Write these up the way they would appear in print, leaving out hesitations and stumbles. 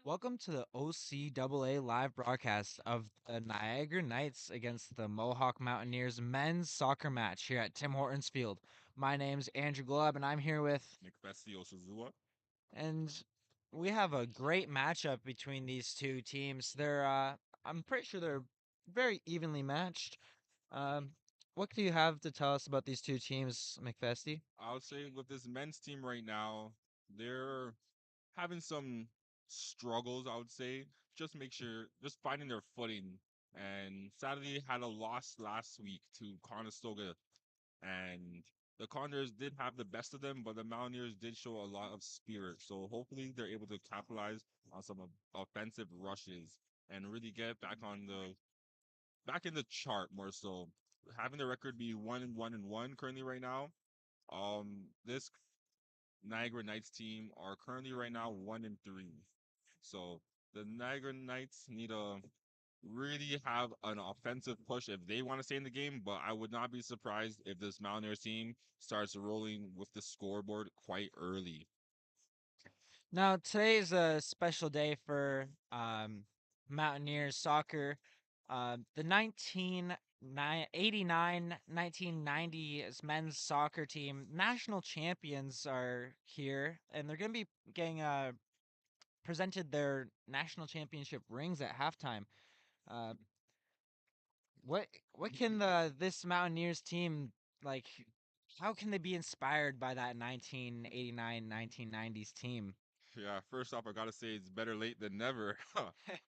Welcome to the OCAA live broadcast of the Niagara Knights against the Mohawk Mountaineers men's soccer match here at Tim Hortons Field. My name's Andrew Gleb, and I'm here with, and we have a great matchup between these two teams. I'm pretty sure they're very evenly matched. Um, what do you have to tell us about these two teams, McFesty? I would say with this men's team right now, they're having some struggles, I would say. Just finding their footing. And sadly had a loss last week to Conestoga. And the Condors did have the best of them, but the Mountaineers did show a lot of spirit. So hopefully they're able to capitalize on some offensive rushes and really get back in the chart more so. Having the record be 1-1-1 currently right now. This Niagara Knights team are currently right now 1-3. So the Niagara Knights need to really have an offensive push if they want to stay in the game. But I would not be surprised if this Mountaineers team starts rolling with the scoreboard quite early. Now, today is a special day for Mountaineers soccer. The 1989 men's soccer team national champions are here, and they're going to be getting presented their national championship rings at halftime. Uh, what can this Mountaineers team like? How can they be inspired by that 1989 1990s team? Yeah, first off, I gotta say it's better late than never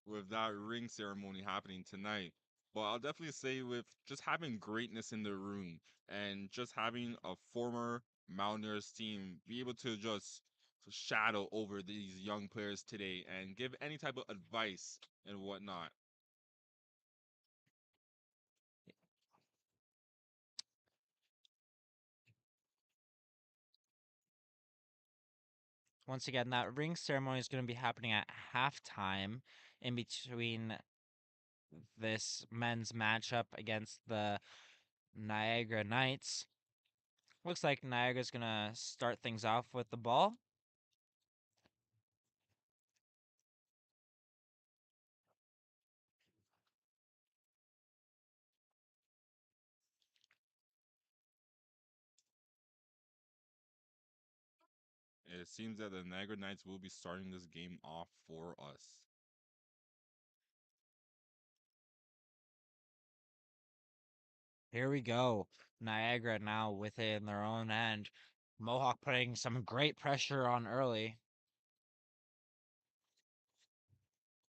with that ring ceremony happening tonight. But I'll definitely say with just having greatness in the room and just having a former Mountaineers team be able to just shadow over these young players today and give any type of advice and whatnot. Once again, that ring ceremony is going to be happening at halftime in between this men's matchup against the Niagara Knights. Looks like Niagara's going to start things off with the ball. It seems that the Niagara Knights will be starting this game off for us. Here we go. Niagara now within their own end. Mohawk putting some great pressure on early.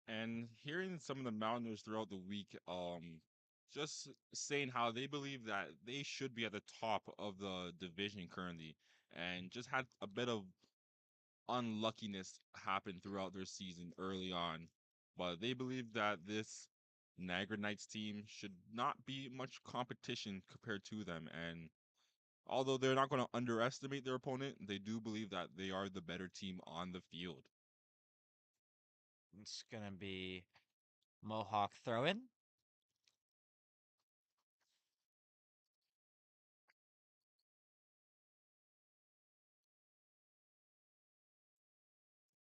And hearing some of the Mountaineers throughout the week, just saying how they believe that they should be at the top of the division currently, and just had a bit of unluckiness happen throughout their season early on. But they believe that this Niagara Knights team should not be much competition compared to them. And although they're not going to underestimate their opponent, they do believe that they are the better team on the field. It's going to be Mohawk throw in.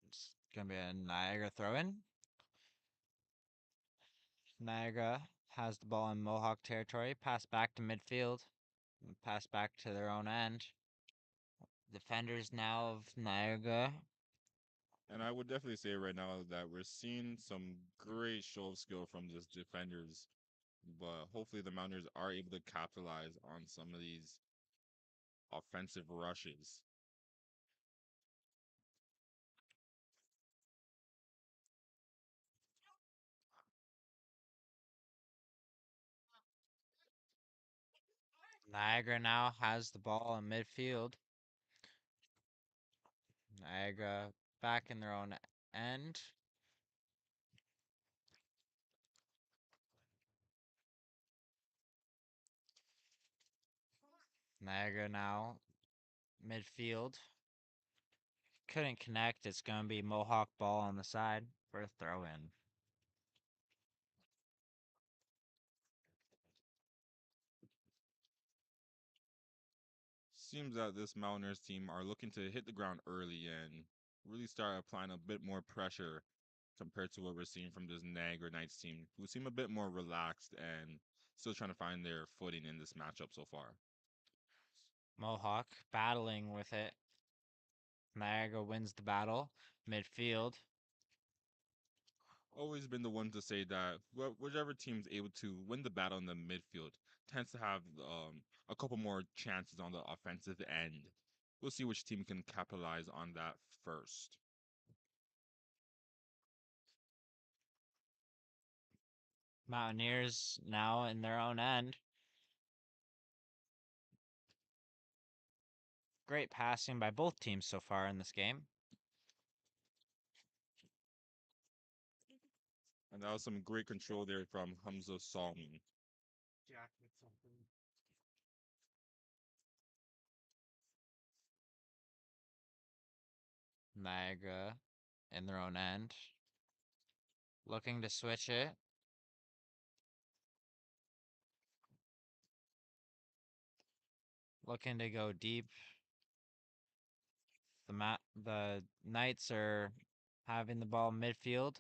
It's going to be a Niagara throw in. Niagara has the ball in Mohawk territory. Pass back to midfield. Pass back to their own end. Defenders now of Niagara. And I would definitely say right now that we're seeing some great show of skill from these defenders, but hopefully the Mountaineers are able to capitalize on some of these offensive rushes. Niagara now has the ball in midfield. Niagara back in their own end. Niagara now midfield. Couldn't connect. It's going to be Mohawk ball on the side for a throw in. Seems that this Mountaineers team are looking to hit the ground early and really start applying a bit more pressure compared to what we're seeing from this Niagara Knights team, who seem a bit more relaxed and still trying to find their footing in this matchup so far. Mohawk battling with it. Niagara wins the battle. Midfield. Always been the one to say that whichever team is able to win the battle in the midfield tends to have a couple more chances on the offensive end. We'll see which team can capitalize on that first. Mountaineers now in their own end. Great passing by both teams so far in this game. And that was some great control there from Hamza Salman. Niagara in their own end. Looking to switch it. Looking to go deep. The Knights are having the ball midfield.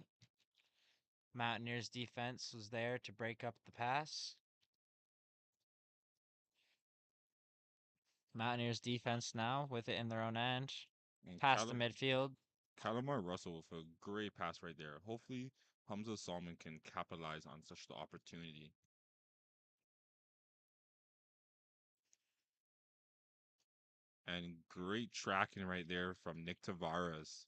Mountaineers defense was there to break up the pass. Mountaineers defense now with it in their own end. And Past the midfield. Calamar Russell with a great pass right there. Hopefully, Hamza Salman can capitalize on such the opportunity. And great tracking right there from Nick Tavares.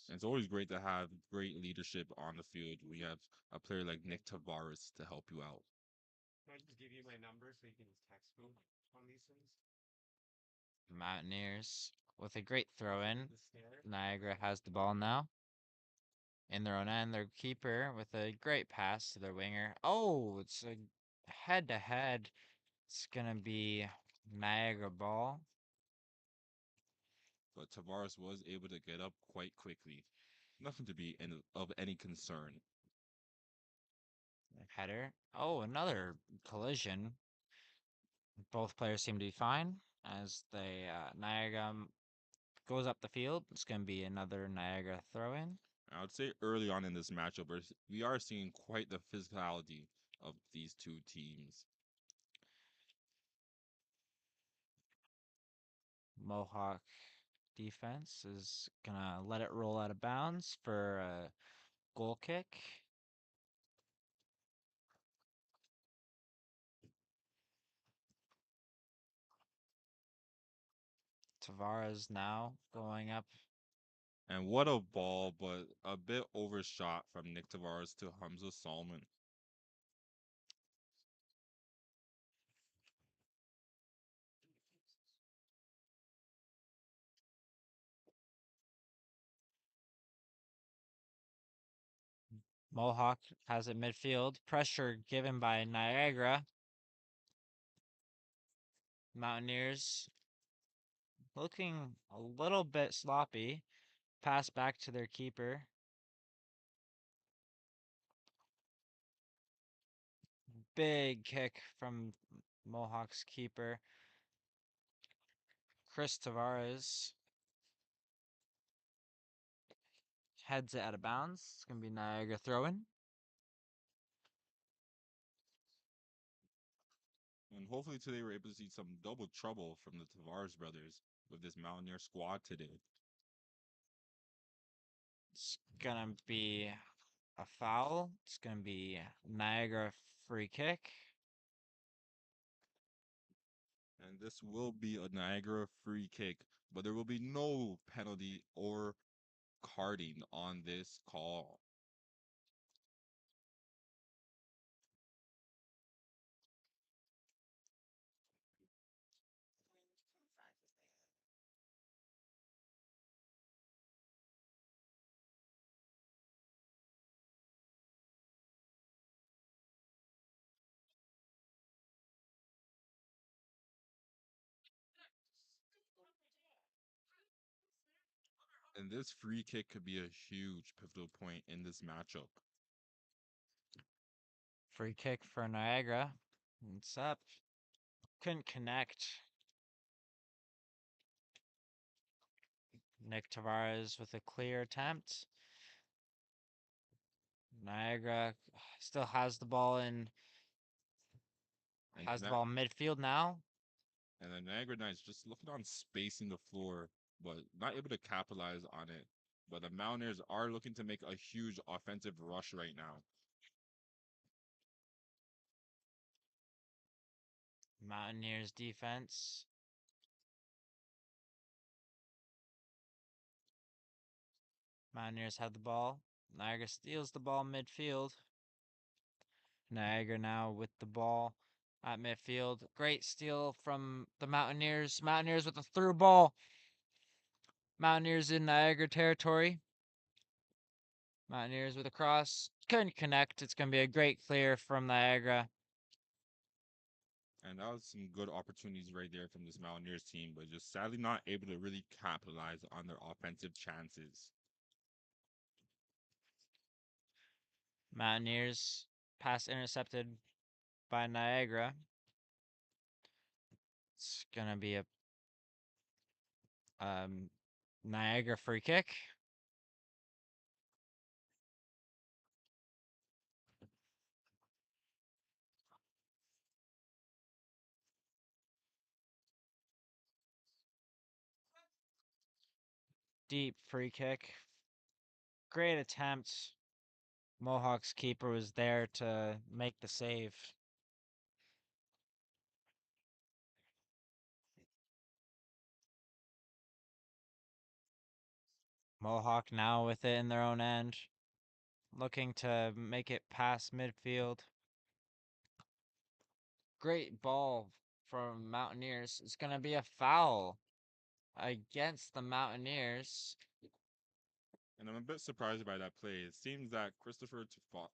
And it's always great to have great leadership on the field. We have a player like Nick Tavares to help you out. Mountaineers with a great throw in. Niagara has the ball now. In their own end, their keeper with a great pass to their winger. Oh, it's a head to head. It's going to be Niagara ball. But Tavares was able to get up quite quickly. Nothing to be of any concern. Header. Oh, another collision. Both players seem to be fine as they Niagara goes up the field. It's going to be another Niagara throw in. I would say early on in this matchup, we are seeing quite the physicality of these two teams. Mohawk defense is going to let it roll out of bounds for a goal kick. Tavares now going up. And what a ball, but a bit overshot from Nick Tavares to Hamza Salman. Mohawk has it midfield. Pressure given by Niagara. Mountaineers looking a little bit sloppy. Pass back to their keeper. Big kick from Mohawk's keeper. Chris Tavares heads it out of bounds. It's going to be Niagara throwing. And hopefully today we're able to see some double trouble from the Tavares brothers with this Mountaineer squad today. It's going to be a foul. It's going to be Niagara free kick. And this will be a Niagara free kick, but there will be no penalty or carding on this call. And this free kick could be a huge pivotal point in this matchup. Free kick for Niagara. It's up. Couldn't connect. Nick Tavares with a clear attempt. Niagara still has the ball in And has the ball midfield now. and the Niagara Knights just looking on spacing the floor, but not able to capitalize on it. But the Mountaineers are looking to make a huge offensive rush right now. Mountaineers defense. Mountaineers have the ball. Niagara steals the ball midfield. Niagara now with the ball at midfield. Great steal from the Mountaineers. Mountaineers with a through ball. Mountaineers in Niagara territory. Mountaineers with a cross. Couldn't connect. It's going to be a great clear from Niagara. And that was some good opportunities right there from this Mountaineers team, but just sadly not able to really capitalize on their offensive chances. Mountaineers pass intercepted by Niagara. It's going to be a Niagara free kick. Deep free kick. Great attempt. Mohawk's keeper was there to make the save. Mohawk now with it in their own end, looking to make it past midfield. Great ball from Mountaineers. It's going to be a foul against the Mountaineers. And I'm a bit surprised by that play. It seems that Christopher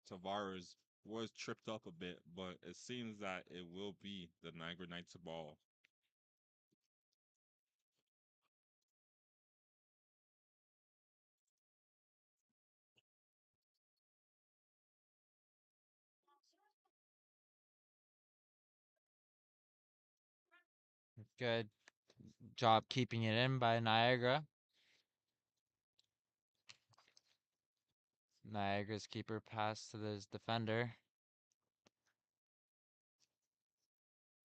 Tavares was tripped up a bit, but it seems that it will be the Niagara Knights ball. Good job keeping it in by Niagara. Niagara's keeper pass to his defender.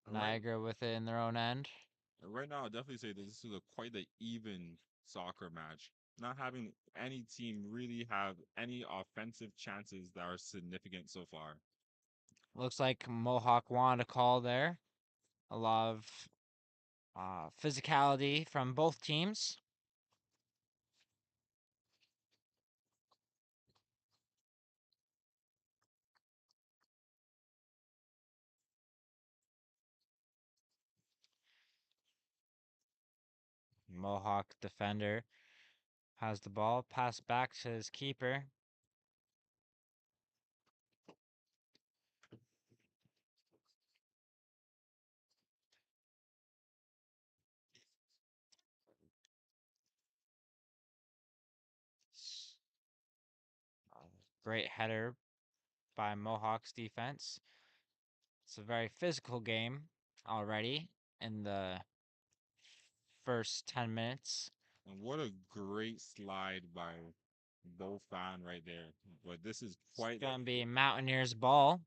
Right, Niagara with it in their own end. right now, I definitely say that this is quite the even soccer match. Not having any team really have any offensive chances that are significant so far. Looks like Mohawk wanted a call there. A lot of physicality from both teams. Mohawk defender has the ball. Pass back to his keeper. Great header by Mohawk's defense. It's a very physical game already in the first 10 minutes. And what a great slide by Fan right there. But this is It's quite going to be Mountaineers ball.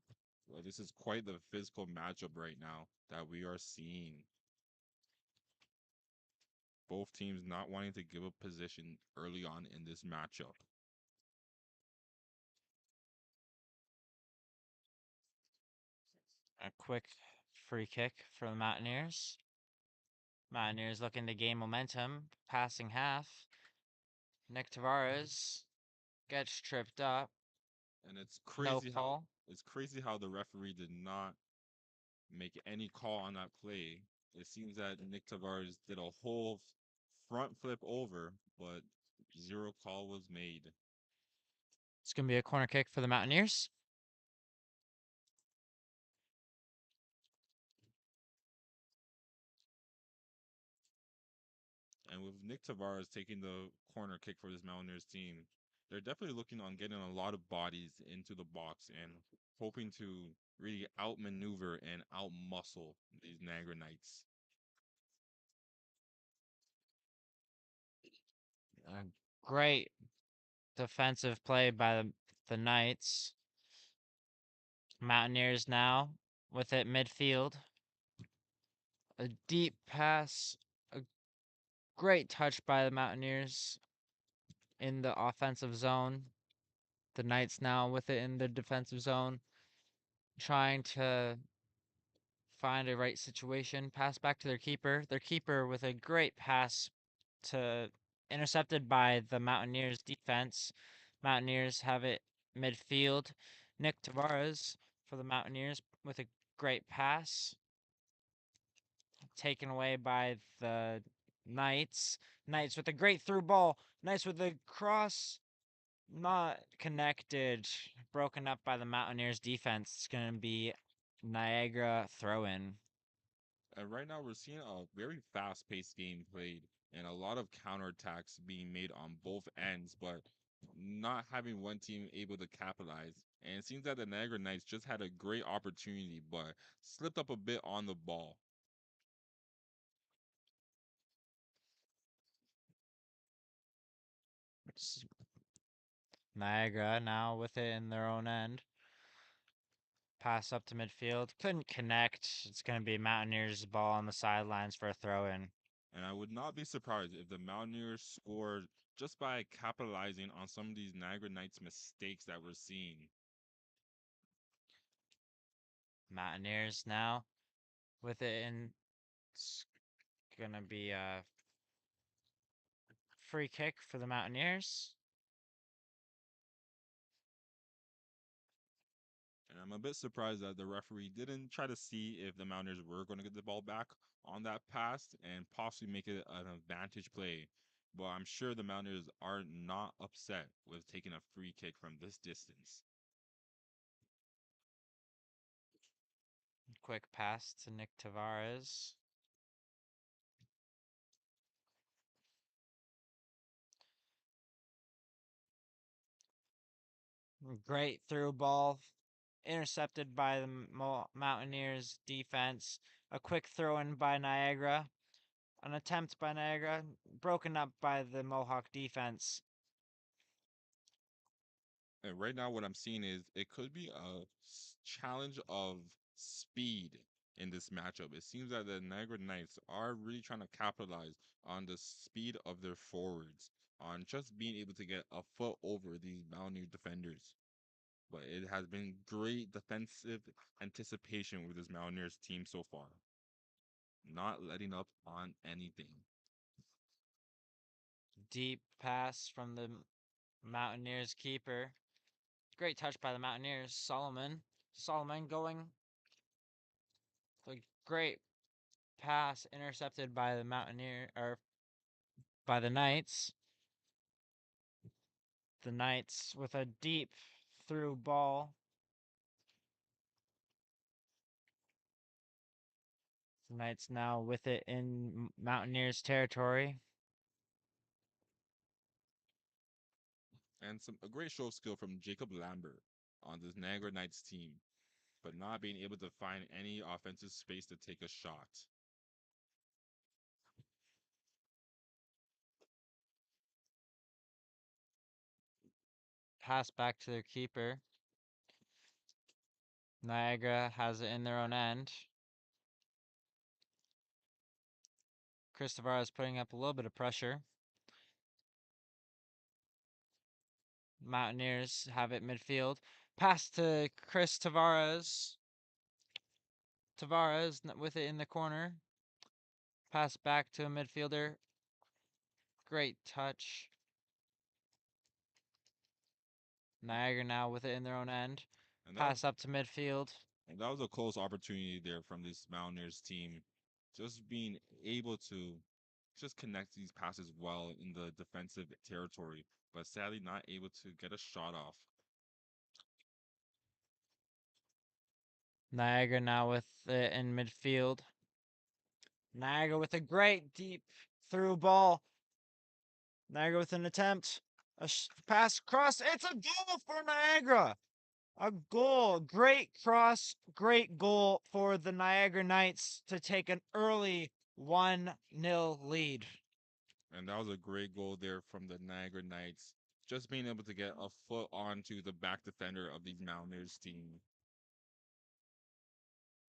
this is quite the physical matchup right now that we are seeing. Both teams not wanting to give up position early on in this matchup. A quick free kick for the Mountaineers. Mountaineers looking to gain momentum, passing half. Nick Tavares gets tripped up. And it's No crazy how call. the referee did not make any call on that play. It seems that Nick Tavares did a whole front flip over, but zero call was made. It's going to be a corner kick for the Mountaineers. And with Nick Tavares taking the corner kick for this Mountaineers team, they're definitely looking on getting a lot of bodies into the box and hoping to really outmaneuver and outmuscle these Niagara Knights. A great defensive play by the Knights. Mountaineers now with it midfield. A deep pass. A great touch by the Mountaineers in the offensive zone. The Knights now with it in the defensive zone, trying to find a right situation. Pass back to their keeper. Their keeper with a great pass to intercepted by the Mountaineers defense. Mountaineers have it midfield. Nick Tavares for the Mountaineers with a great pass. Taken away by the Knights. Knights with a great through ball. Knights with a cross. Not connected. Broken up by the Mountaineers defense. It's going to be Niagara throw in. And right now we're seeing a very fast-paced game played and a lot of counterattacks being made on both ends, but not having one team able to capitalize. And it seems that the Niagara Knights just had a great opportunity, but slipped up a bit on the ball. It's Niagara now with it in their own end. Pass up to midfield. Couldn't connect. It's going to be Mountaineers' ball on the sidelines for a throw in. And I would not be surprised if the Mountaineers scored just by capitalizing on some of these Niagara Knights mistakes that we're seeing. Mountaineers now with it in. It's going to be a free kick for the Mountaineers. And I'm a bit surprised that the referee didn't try to see if the Mountaineers were going to get the ball back on that pass and possibly make it an advantage play. But I'm sure the Mountaineers are not upset with taking a free kick from this distance. Quick pass to Nick Tavares. Great through ball. Intercepted by the Mountaineers defense. A quick throw in by Niagara. An attempt by Niagara. Broken up by the Mohawk defense. And right now, what I'm seeing is it could be a challenge of speed in this matchup. It seems that the Niagara Knights are really trying to capitalize on the speed of their forwards, on just being able to get a foot over these Mountaineer defenders. But it has been great defensive anticipation with this Mountaineers team so far, not letting up on anything. Deep pass from the Mountaineers keeper. Great touch by the Mountaineers. Solomon. Solomon going. A great pass intercepted by the Mountaineer or by the Knights. The Knights with a deep through ball. The Knights now with it in Mountaineers territory. And a great show of skill from Jacob Lambert on this Niagara Knights team, but not being able to find any offensive space to take a shot. Pass back to their keeper. Niagara has it in their own end. Christopher is putting up a little bit of pressure. Mountaineers have it midfield. Pass to Chris Tavares. Tavares with it in the corner. Pass back to a midfielder. Great touch. Niagara now with it in their own end. And that Pass up to midfield. and that was a close opportunity there from this Mountaineers team, just being able to just connect these passes well in the defensive territory, but sadly not able to get a shot off. Niagara now with it in midfield. Niagara with a great deep through ball. Niagara with an attempt. Pass cross. It's a goal for Niagara. A goal. Great cross. Great goal for the Niagara Knights to take an early 1-0 lead. And that was a great goal there from the Niagara Knights, just being able to get a foot onto the back defender of these Mountaineers team.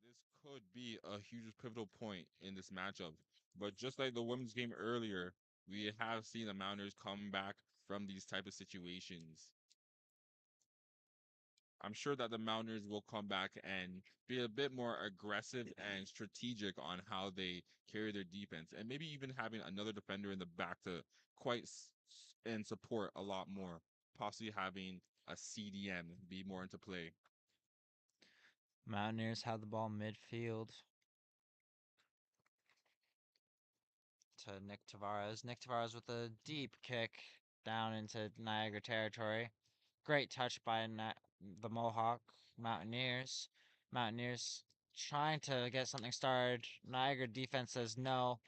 This could be a huge pivotal point in this matchup. But just like the women's game earlier, we have seen the Mountaineers come back from these type of situations. I'm sure that the Mountaineers will come back and be a bit more aggressive and strategic on how they carry their defense, and maybe even having another defender in the back to and support a lot more. Possibly having a CDM be more into play. Mountaineers have the ball midfield to Nick Tavares. Nick Tavares with a deep kick down into Niagara territory. Great touch by the Mohawk Mountaineers. Mountaineers trying to get something started. Niagara defense says no.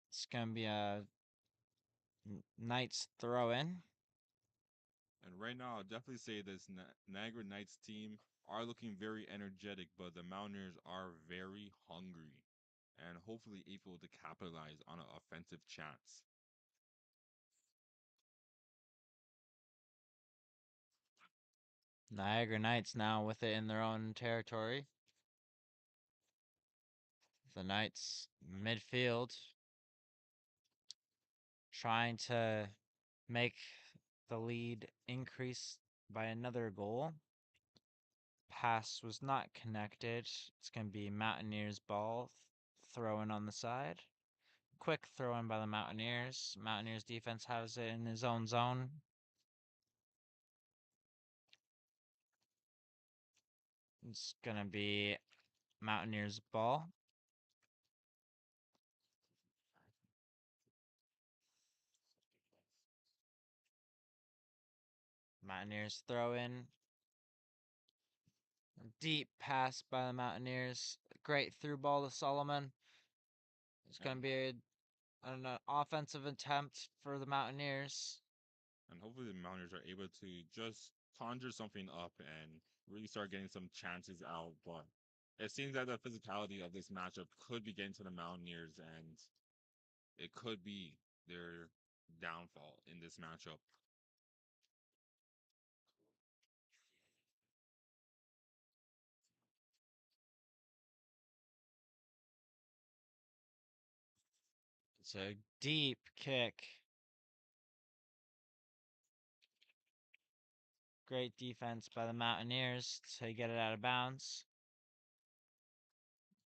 It's going to be a Knights throw in. And right now, I'll definitely say this Niagara Knights team are looking very energetic, but the Mountaineers are very hungry and hopefully able to capitalize on an offensive chance. Niagara Knights now with it in their own territory. The Knights midfield trying to make the lead increase by another goal. Pass was not connected. It's going to be Mountaineers ball throw in on the side. Quick throw in by the Mountaineers. Mountaineers defense has it in his own zone. It's going to be Mountaineers ball. Mountaineers throw in. Deep pass by the Mountaineers. Great through ball to Solomon. It's going And to be an offensive attempt for the Mountaineers. and hopefully the Mountaineers are able to just conjure something up and really start getting some chances out. But it seems that the physicality of this matchup could be getting to the Mountaineers, and it could be their downfall in this matchup. It's a deep kick. Great defense by the Mountaineers to get it out of bounds.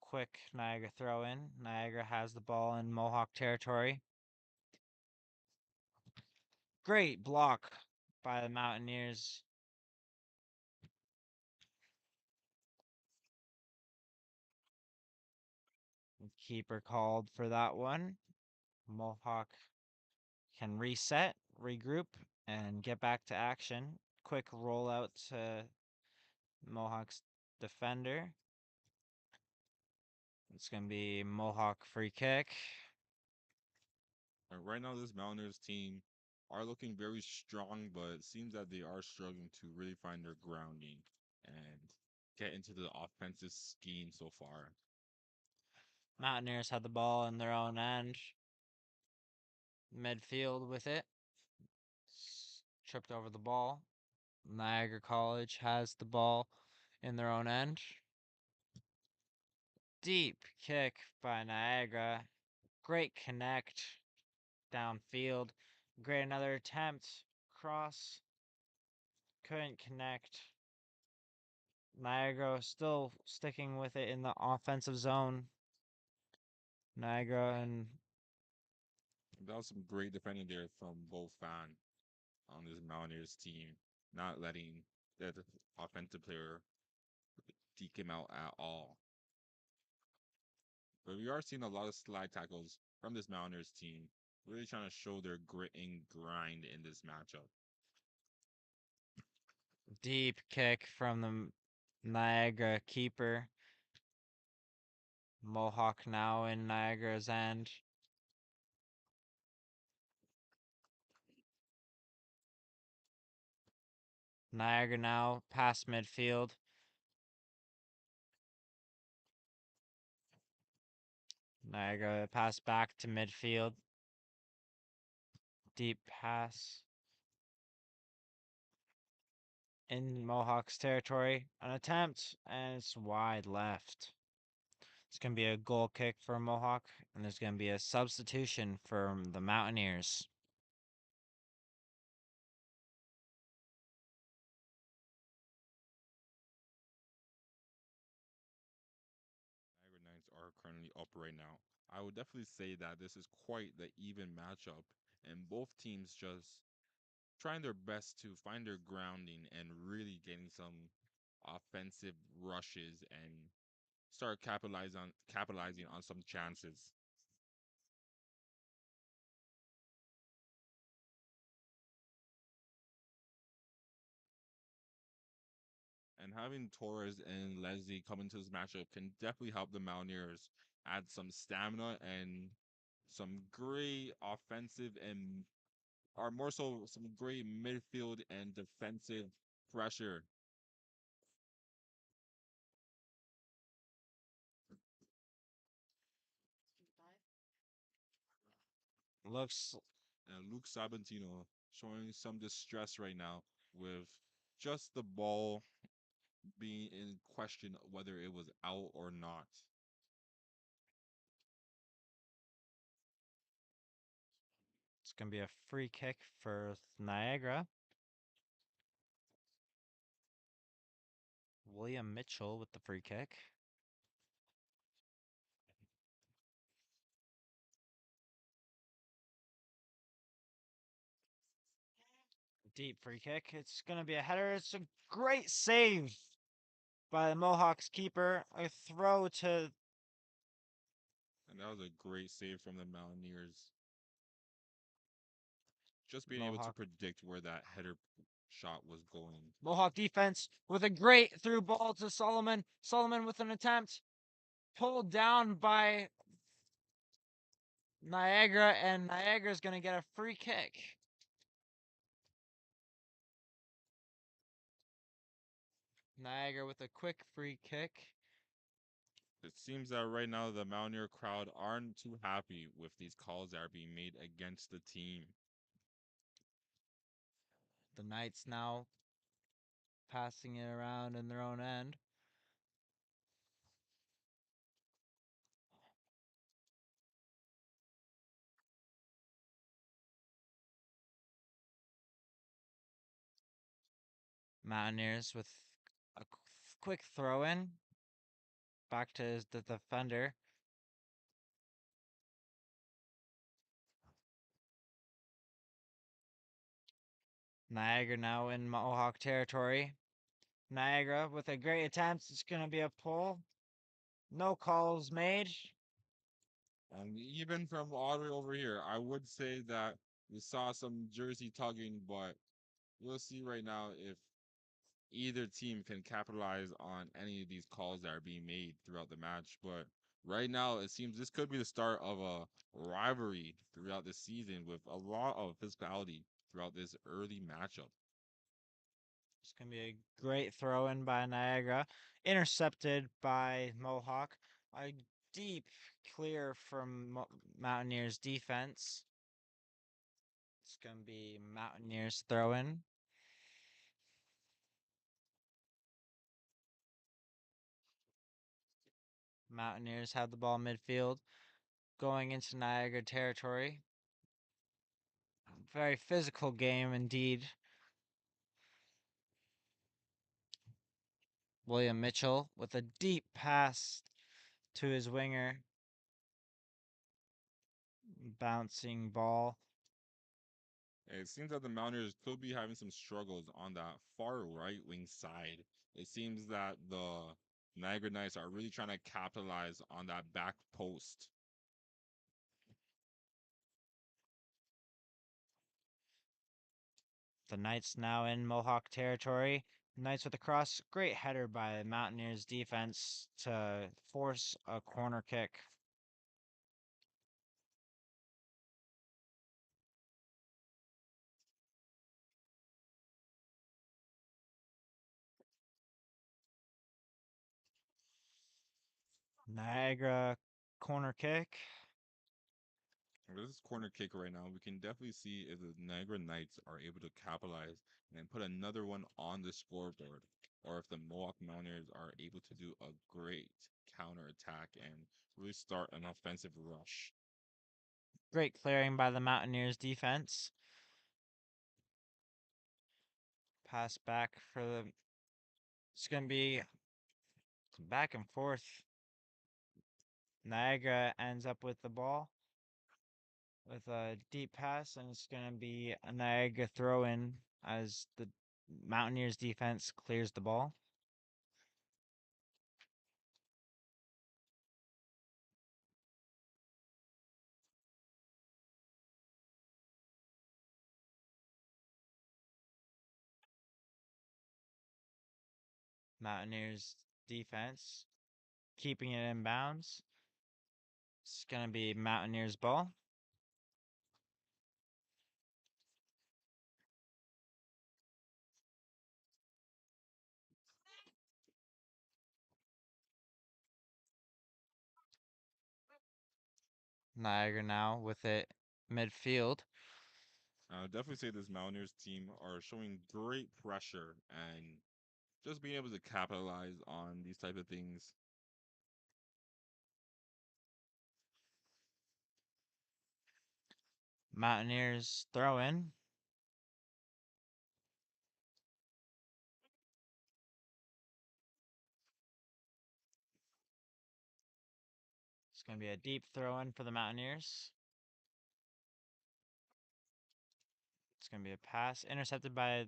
Quick Niagara throw in. Niagara has the ball in Mohawk territory. Great block by the Mountaineers. Keeper called for that one. Mohawk can reset, regroup, and get back to action. Quick rollout to Mohawk's defender. It's going to be Mohawk free kick. And right now, this Mountaineers team are looking very strong, but it seems that they are struggling to really find their grounding and get into the offensive scheme so far. Mountaineers had the ball in their own end. Midfield with it. Tripped over the ball. Niagara College has the ball in their own end. Deep kick by Niagara. Great connect downfield. Great another attempt. Cross. Couldn't connect. Niagara still sticking with it in the offensive zone. Niagara and That was some great defending there from both fans. on this Mountaineers team, not letting the offensive player deke him out at all. But we are seeing a lot of slide tackles from this Mountaineers team, really trying to show their grit and grind in this matchup. Deep kick from the Niagara keeper. Mohawk now in Niagara's end. Niagara now past midfield. Niagara pass back to midfield. Deep pass in Mohawk's territory. An attempt, and it's wide left. It's going to be a goal kick for Mohawk, and there's going to be a substitution for the Mountaineers. Niagara Knights are currently up right now. I would definitely say that this is quite the even matchup, and both teams just trying their best to find their grounding and really getting some offensive rushes and start capitalizing on some chances. And having Torres and Leslie come into this matchup can definitely help the Mountaineers add some stamina and some great offensive and are more so some great midfield and defensive pressure. Looks And Luke Sabantino showing some distress right now with just the ball being in question whether it was out or not. it's going to be a free kick for Niagara. William Mitchell with the free kick. Deep free kick. It's going to be a header. It's a great save by the Mohawks keeper. A throw to And that was a great save from the Mountaineers. Just being able to Mohawk. predict where that header shot was going. Mohawk defense with a great through ball to Solomon. Solomon with an attempt. Pulled down by Niagara, and Niagara's going to get a free kick. Niagara with a quick free kick. It seems that right now the Mountaineer crowd aren't too happy with these calls that are being made against the team. The Knights now passing it around in their own end. Mountaineers with a quick throw in. Back to the defender. Niagara now in Mohawk territory. Niagara with a great attempt. It's going to be a pull. No calls made. And even from all the way over here, I would say that we saw some jersey tugging, but we'll see right now if either team can capitalize on any of these calls that are being made throughout the match. But right now, it seems this could be the start of a rivalry throughout the season with a lot of physicality throughout this early matchup. It's going to be a great throw in by Niagara. Intercepted by Mohawk. A deep clear from Mountaineers defense. It's going to be Mountaineers throw in. Mountaineers have the ball midfield going into Niagara territory. Very physical game indeed. William Mitchell with a deep pass to his winger. Bouncing ball. It seems that the Mountaineers could be having some struggles on that far right wing side. It seems that the Niagara Knights are really trying to capitalize on that back post. The Knights now in Mohawk territory. Knights with a cross. Great header by Mountaineers defense to force a corner kick. Niagara corner kick. This is corner kick right now. We can definitely see if the Niagara Knights are able to capitalize and put another one on the scoreboard, or if the Mohawk Mountaineers are able to do a great counter attack and really start an offensive rush. Great clearing by the Mountaineers defense. Pass back for the. It's going to be back and forth. Niagara ends up with the ball with a deep pass, and it's going to be a Niagara throw in as the Mountaineers defense clears the ball. Mountaineers defense keeping it in bounds. It's going to be Mountaineers ball. Niagara now with it midfield. I would definitely say this Mountaineers team are showing great pressure and just being able to capitalize on these type of things. Mountaineers throw in. It's going to be a deep throw in for the Mountaineers. It's going to be a pass intercepted by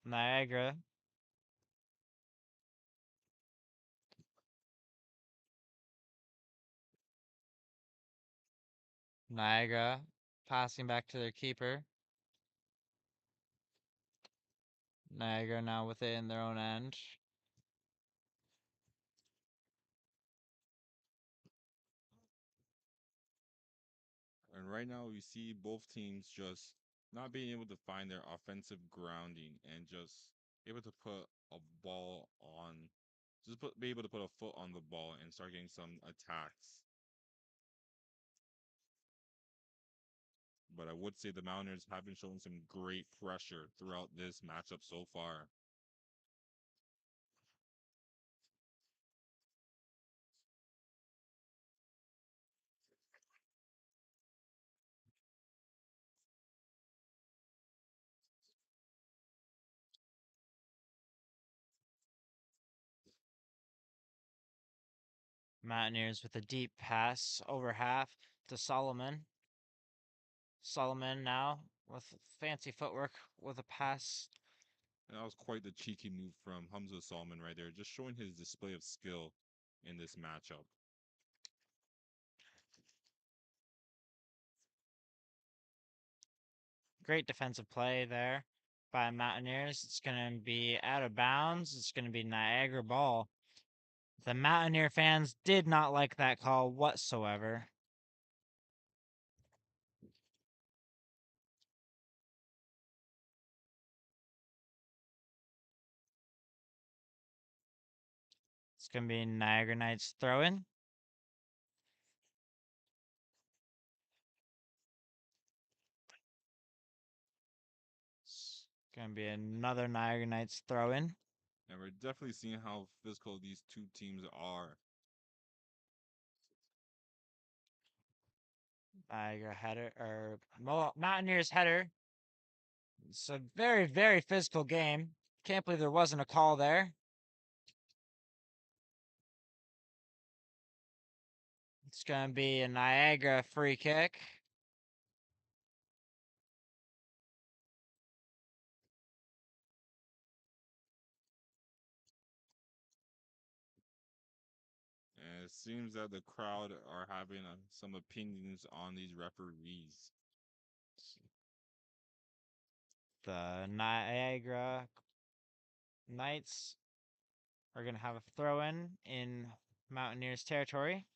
Niagara. Niagara passing back to their keeper. Niagara now with it in their own end. And right now, we see both teams just not being able to find their offensive grounding and just able to put a ball on, be able to put a foot on the ball and start getting some attacks. But I would say the Mountaineers have been showing some great pressure throughout this matchup so far. Mountaineers with a deep pass over half to Solomon. Solomon now with fancy footwork with a pass. And that was quite the cheeky move from Hamza Salman right there, just showing his display of skill in this matchup. Great defensive play there by Mountaineers. It's going to be out of bounds. It's going to be Niagara ball. The Mountaineer fans did not like that call whatsoever. It's going to be Niagara Knights throw in. It's going to be another Niagara Knights throw in. And we're definitely seeing how physical these two teams are. Niagara header, or Mountaineers header. It's a very, very physical game. Can't believe there wasn't a call there. It's going to be a Niagara free kick. It seems that the crowd are having some opinions on these referees. The Niagara Knights are going to have a throw in Mountaineers territory.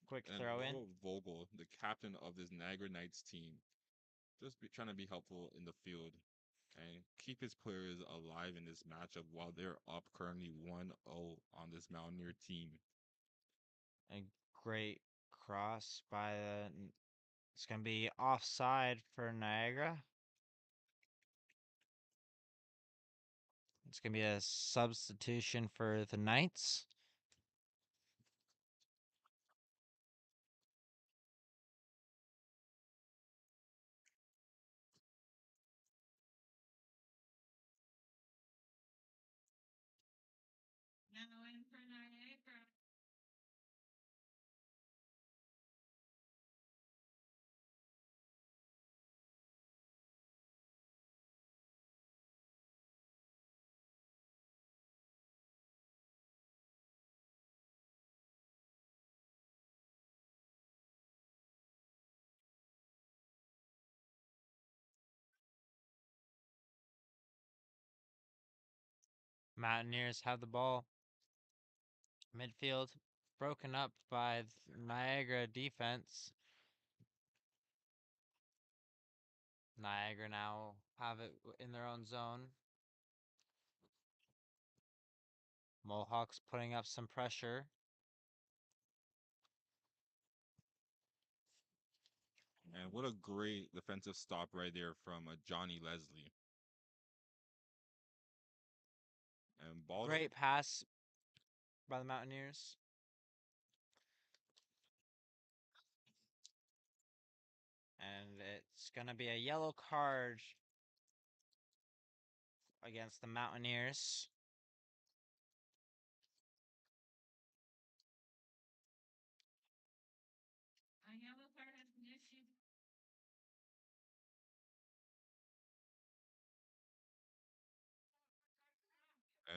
Quick And throw in. Will Vogel, the captain of this Niagara Knights team, trying to be helpful in the field and keep his players alive in this matchup while they're up currently 1-0 on this Mountaineer team. A great cross by the. It's going to be offside for Niagara. It's going to be a substitution for the Knights. Mountaineers have the ball. Midfield broken up by Niagara defense. Niagara now have it in their own zone. Mohawks putting up some pressure. And what a great defensive stop right there from Johnny Leslie. And ball to, Great pass by the Mountaineers. And it's going to be a yellow card against the Mountaineers.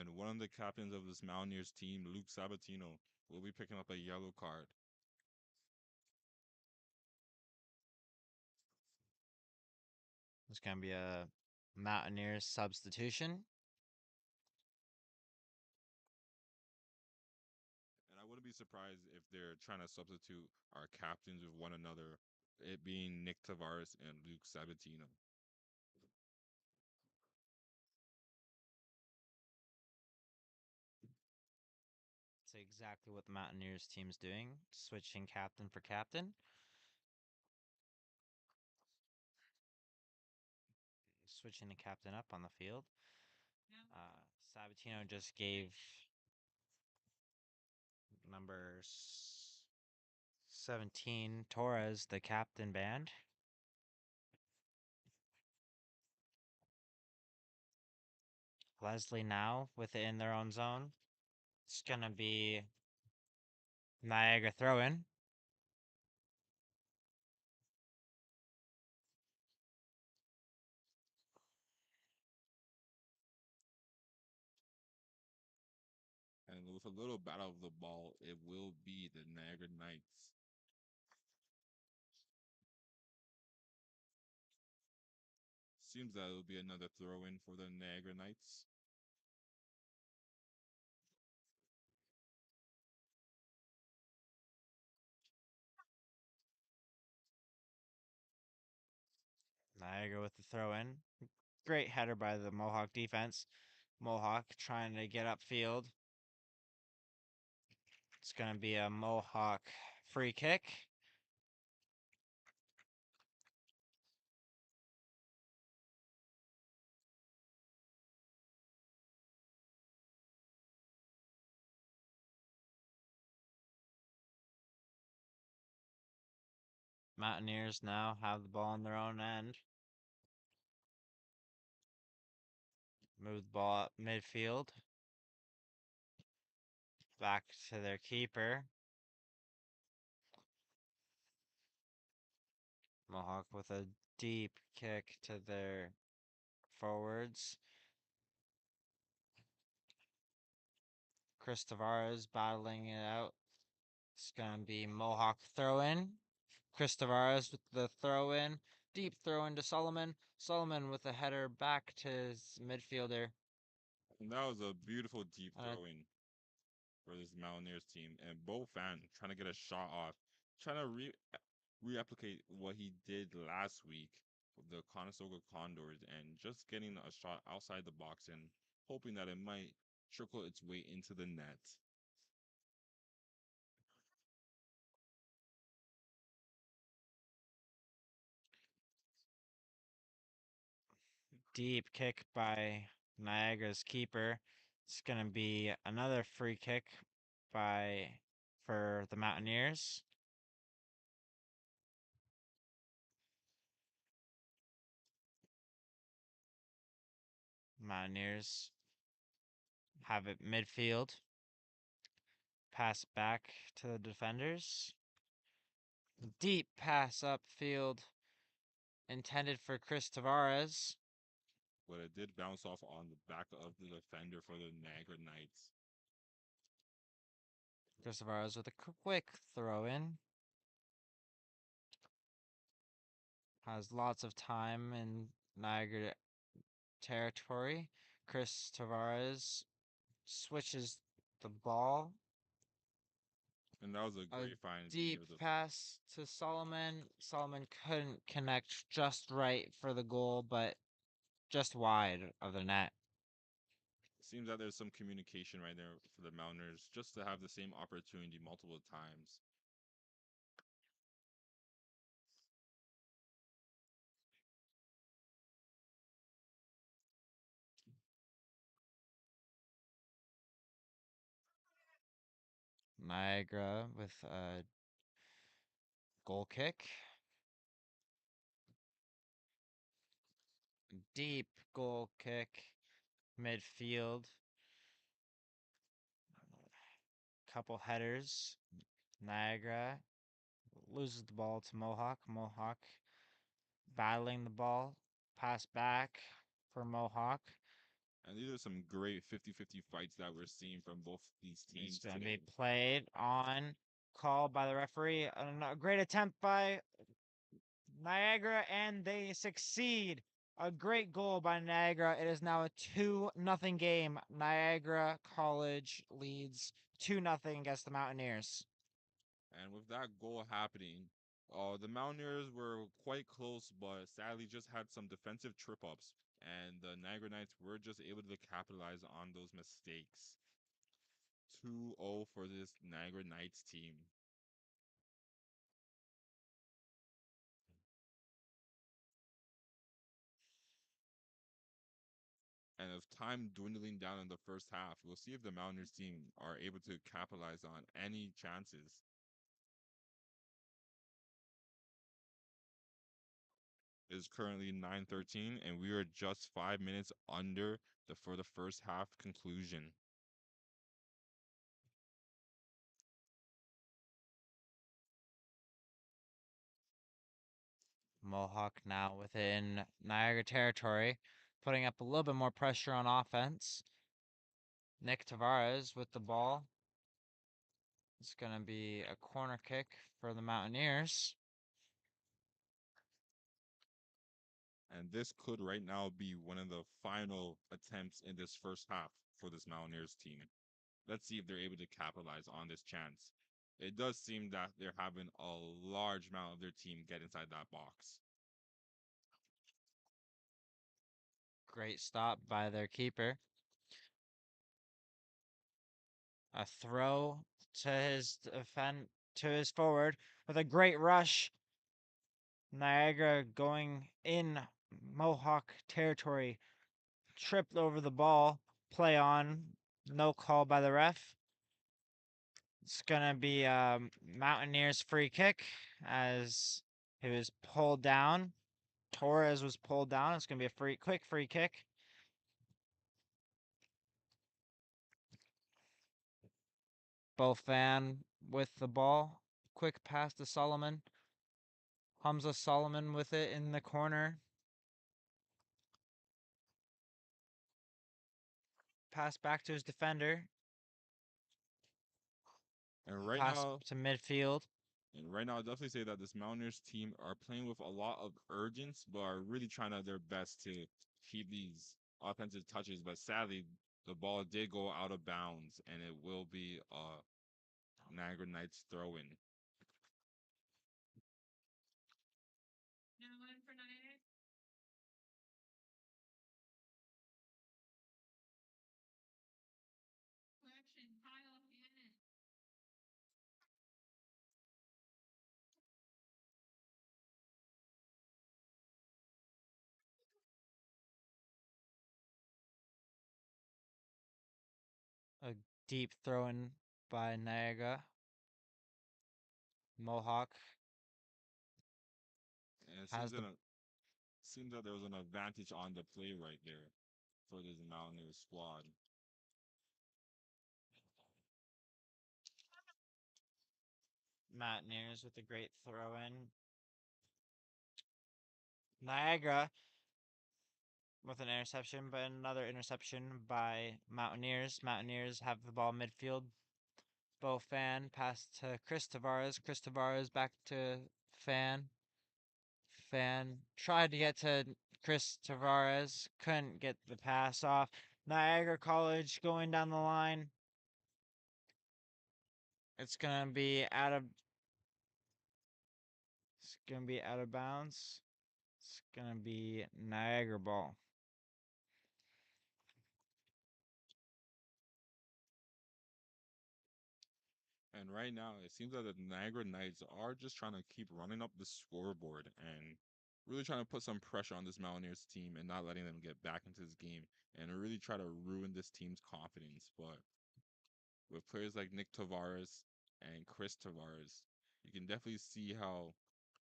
and one of the captains of this Mountaineers team, Luke Sabatino, will be picking up a yellow card. It's going to be a Mountaineers substitution. And I wouldn't be surprised if they're trying to substitute our captains with one another, it being Nick Tavares and Luke Sabatino. That's exactly what the Mountaineers team's doing, switching captain for captain. Switching the captain up on the field. Sabatino just gave number 17 Torres the captain band. Leslie now within their own zone. It's gonna be Niagara throw in. And with a little battle of the ball, it will be the Niagara Knights. Seems that it will be another throw in for the Niagara Knights. Niagara with the throw in. Great header by the Mohawk defense. Mohawk trying to get upfield. It's gonna be a Mohawk free kick. Mountaineers now have the ball on their own end. Move the ball up midfield. Back to their keeper. Mohawk with a Deep kick to their forwards. Chris Tavares battling it out. It's going to be Mohawk throw in. Chris Tavares with the throw in. Deep throw into Solomon. Solomon with a header back to his midfielder. And that was a beautiful deep Uh, throw in for this Mountaineers team. And Bo Fan trying to get a shot off, trying to replicate what he did last week with the Conestoga Condors and just getting a shot outside the box and hoping that it might trickle its way into the net. Deep kick by Niagara's keeper. It's going to be another free kick by for the Mountaineers. Mountaineers have it midfield. Pass back to the defenders. Deep pass upfield intended for Chris Tavares. But it did bounce off on the back of the defender for the Niagara Knights. Chris Tavares with a quick throw in. Has lots of time in Niagara territory. Chris Tavares switches the ball. And that was a A great find being deep able to. pass to Solomon. Solomon couldn't connect just right for the goal, but just wide of the net. Seems that there's some communication right there for the Mountaineers just to have the same opportunity multiple times. Niagara with a goal kick. Deep goal kick. Midfield. Couple headers. Niagara loses the ball to Mohawk. Mohawk battling the ball. Pass back for Mohawk. And these are some great 50-50 fights that we're seeing from both these It's teams going to today. be played on. Called by the referee. A great attempt by Niagara, and they succeed. A great goal by Niagara. It is now a 2-0 game. Niagara College leads 2-0 against the Mountaineers. And with that goal happening, the Mountaineers were quite close, but sadly just had some defensive trip ups. And the Niagara Knights were just able to capitalize on those mistakes. 2-0 for this Niagara Knights team. And of time dwindling down in the first half, we'll see if the Mountaineers team are able to capitalize on any chances. It is currently 9:13, and we are just 5 minutes under for the first half conclusion. Mohawk now within Niagara territory, putting up a little bit more pressure on offense. Nick Tavares with the ball. It's going to be a corner kick for the Mountaineers. And this could right now be one of the final attempts in this first half for this Mountaineers team. Let's see if they're able to capitalize on this chance. It does seem that they're having a large amount of their team get inside that box. Great stop by their keeper. A throw to his forward with a great rush. Niagara going in Mohawk territory, tripped over the ball, play on, no call by the ref. It's gonna be Mountaineers free kick as he was pulled down. Torres was pulled down. It's gonna be a quick free kick. Bofan with the ball. Quick pass to Solomon. Hamza Solomon with it in the corner. Pass back to his defender. And right Pass now, to midfield. I'll definitely say that this Mountaineers team are playing with a lot of urgency, but are really trying to their best to keep these offensive touches. But sadly, the ball did go out of bounds, and it will be a Niagara Knights throw in. A deep throw in by Niagara. Mohawk And it has the seems that there was an advantage on the play right there for this Mountaineers squad. Mountaineers with a great throw in. Niagara with an interception, but another interception by Mountaineers. Mountaineers have the ball midfield. Bo Fan pass to Chris Tavares. Chris Tavares back to Fan. Fan tried to get to Chris Tavares. Couldn't get the pass off. Niagara College going down the line. It's gonna be out of. It's gonna be out of bounds. It's gonna be Niagara ball. And right now, it seems that the Niagara Knights are just trying to keep running up the scoreboard and really trying to put some pressure on this Mountaineers team and not letting them get back into this game and really try to ruin this team's confidence. But with players like Nick Tavares and Chris Tavares, you can definitely see how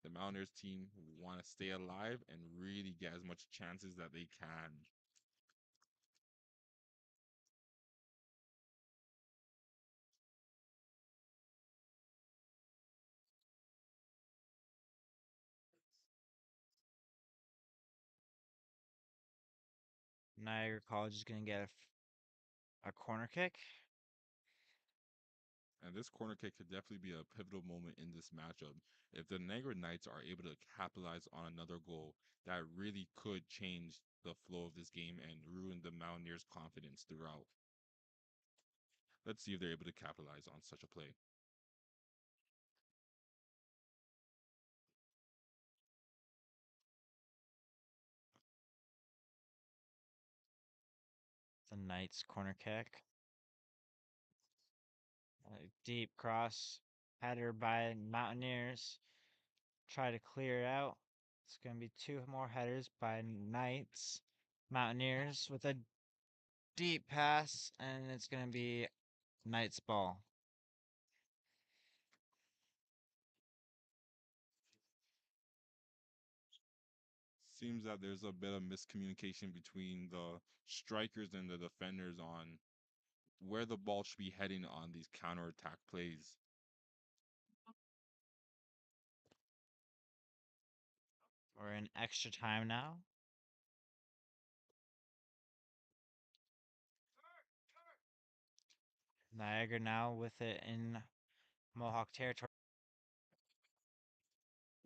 the Mountaineers team want to stay alive and really get as much chances that they can. Niagara College is gonna get a corner kick. And this corner kick could definitely be a pivotal moment in this matchup. If the Niagara Knights are able to capitalize on another goal, that really could change the flow of this game and ruin the Mountaineers' confidence throughout. Let's see if they're able to capitalize on such a play. The Knights corner kick. A deep cross header by Mountaineers. Try to clear it out. It's gonna be two more headers by Knights. Mountaineers with a deep pass, and it's gonna be Knights ball. Seems that there's a bit of miscommunication between the strikers and the defenders on where the ball should be heading on these counterattack plays. We're in extra time now. Niagara now with it in Mohawk territory.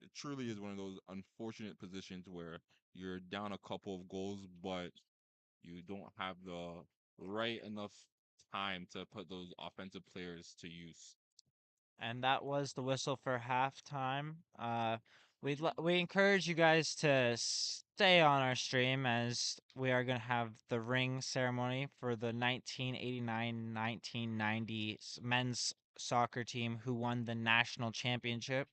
It truly is one of those unfortunate positions where you're down a couple of goals, but you don't have the right enough time to put those offensive players to use. And that was the whistle for halftime. We encourage you guys to stay on our stream as we are gonna have the ring ceremony for the 1989-1990 men's soccer team who won the national championship.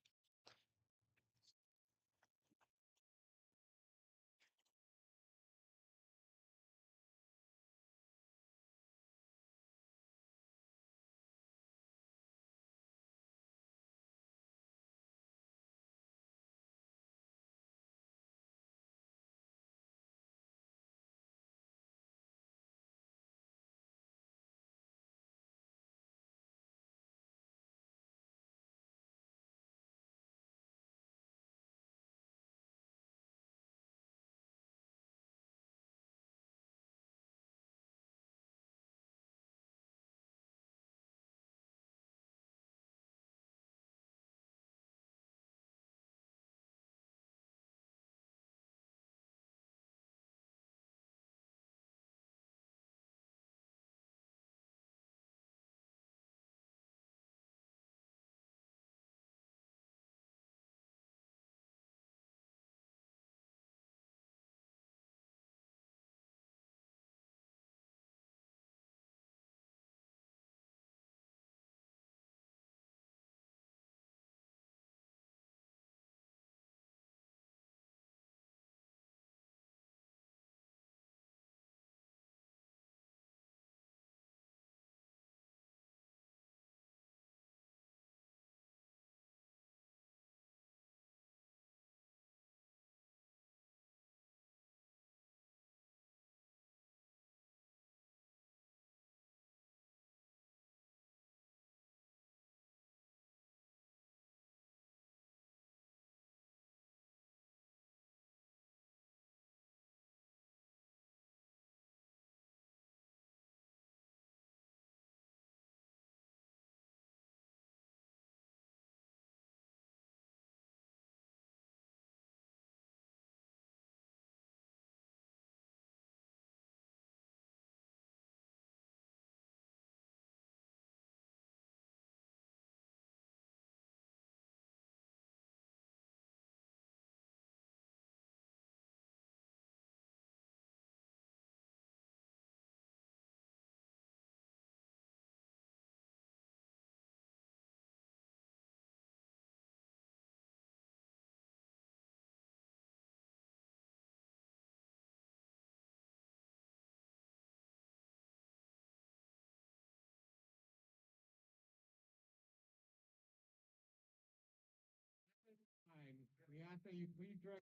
ask that you please direct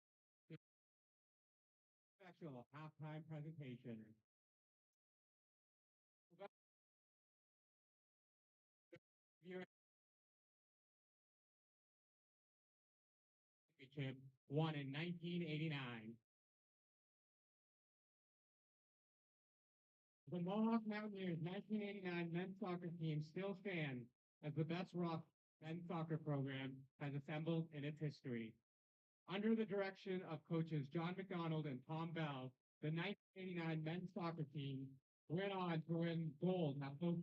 the special halftime presentation. Year championship won in 1989. The Mohawk Mountaineers 1989 men's soccer team still stands as the best rough men's soccer program has assembled in its history. Under the direction of coaches John McDonald and Tom Bell, the 1989 men's soccer team went on to win gold at both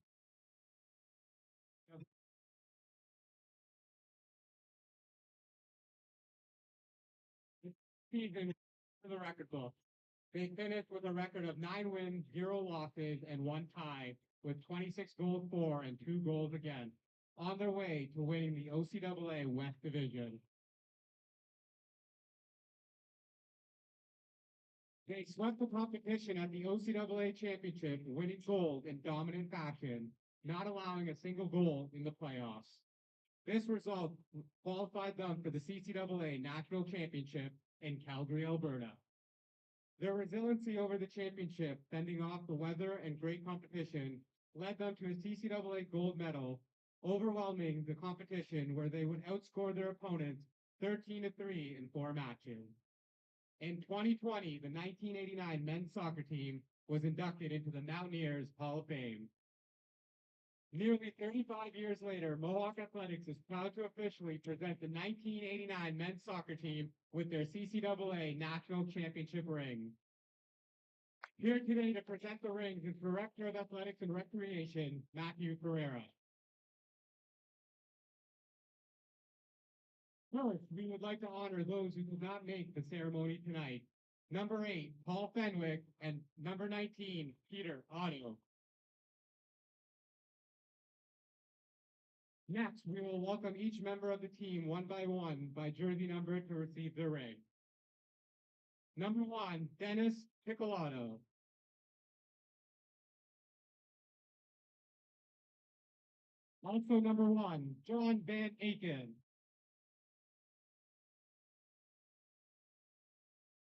seasons in the record book. They finished with a record of 9 wins, 0 losses, and 1 tie, with 26 goals for and 2 goals against, on their way to winning the OCAA West Division. They swept the competition at the OCAA Championship, winning gold in dominant fashion, not allowing a single goal in the playoffs. This result qualified them for the CCAA National Championship in Calgary, Alberta. Their resiliency over the championship, fending off the weather and great competition, led them to a CCAA gold medal, overwhelming the competition where they would outscore their opponents 13-3 in 4 matches. In 2020, the 1989 men's soccer team was inducted into the Mountaineers Hall of Fame. Nearly 35 years later, Mohawk Athletics is proud to officially present the 1989 men's soccer team with their CCAA National Championship ring. Here today to present the rings is Director of Athletics and Recreation, Matthew Ferreira. First, we would like to honor those who did not make the ceremony tonight. Number 8, Paul Fenwick, and number 19, Peter Otto. Next, we will welcome each member of the team one by jersey number to receive their ring. Number 1, Dennis Picolato. Also number 1, John Van Aken.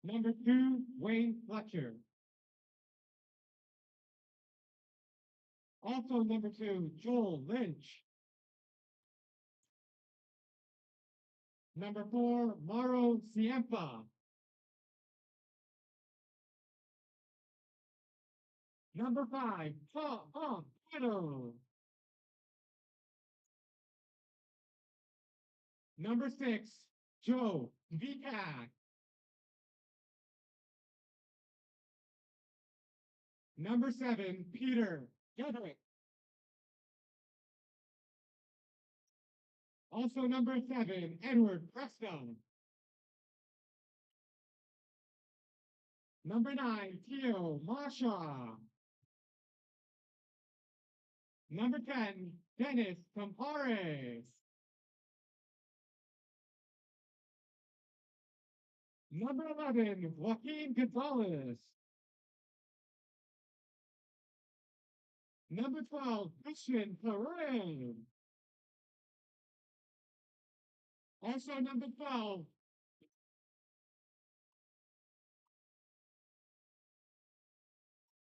Number 2, Wayne Fletcher. Also number 2, Joel Lynch. Number 4, Mauro Ciempa. Number 5, Tom Otto. Number 6, Joe Vitak. Number 7, Peter Gedrick. Also number 7, Edward Preston. Number 9, Tio Masha. Number 10, Dennis Campares. Number 11, Joaquin Gonzalez. Number 12, Christian Perez. Also number 12,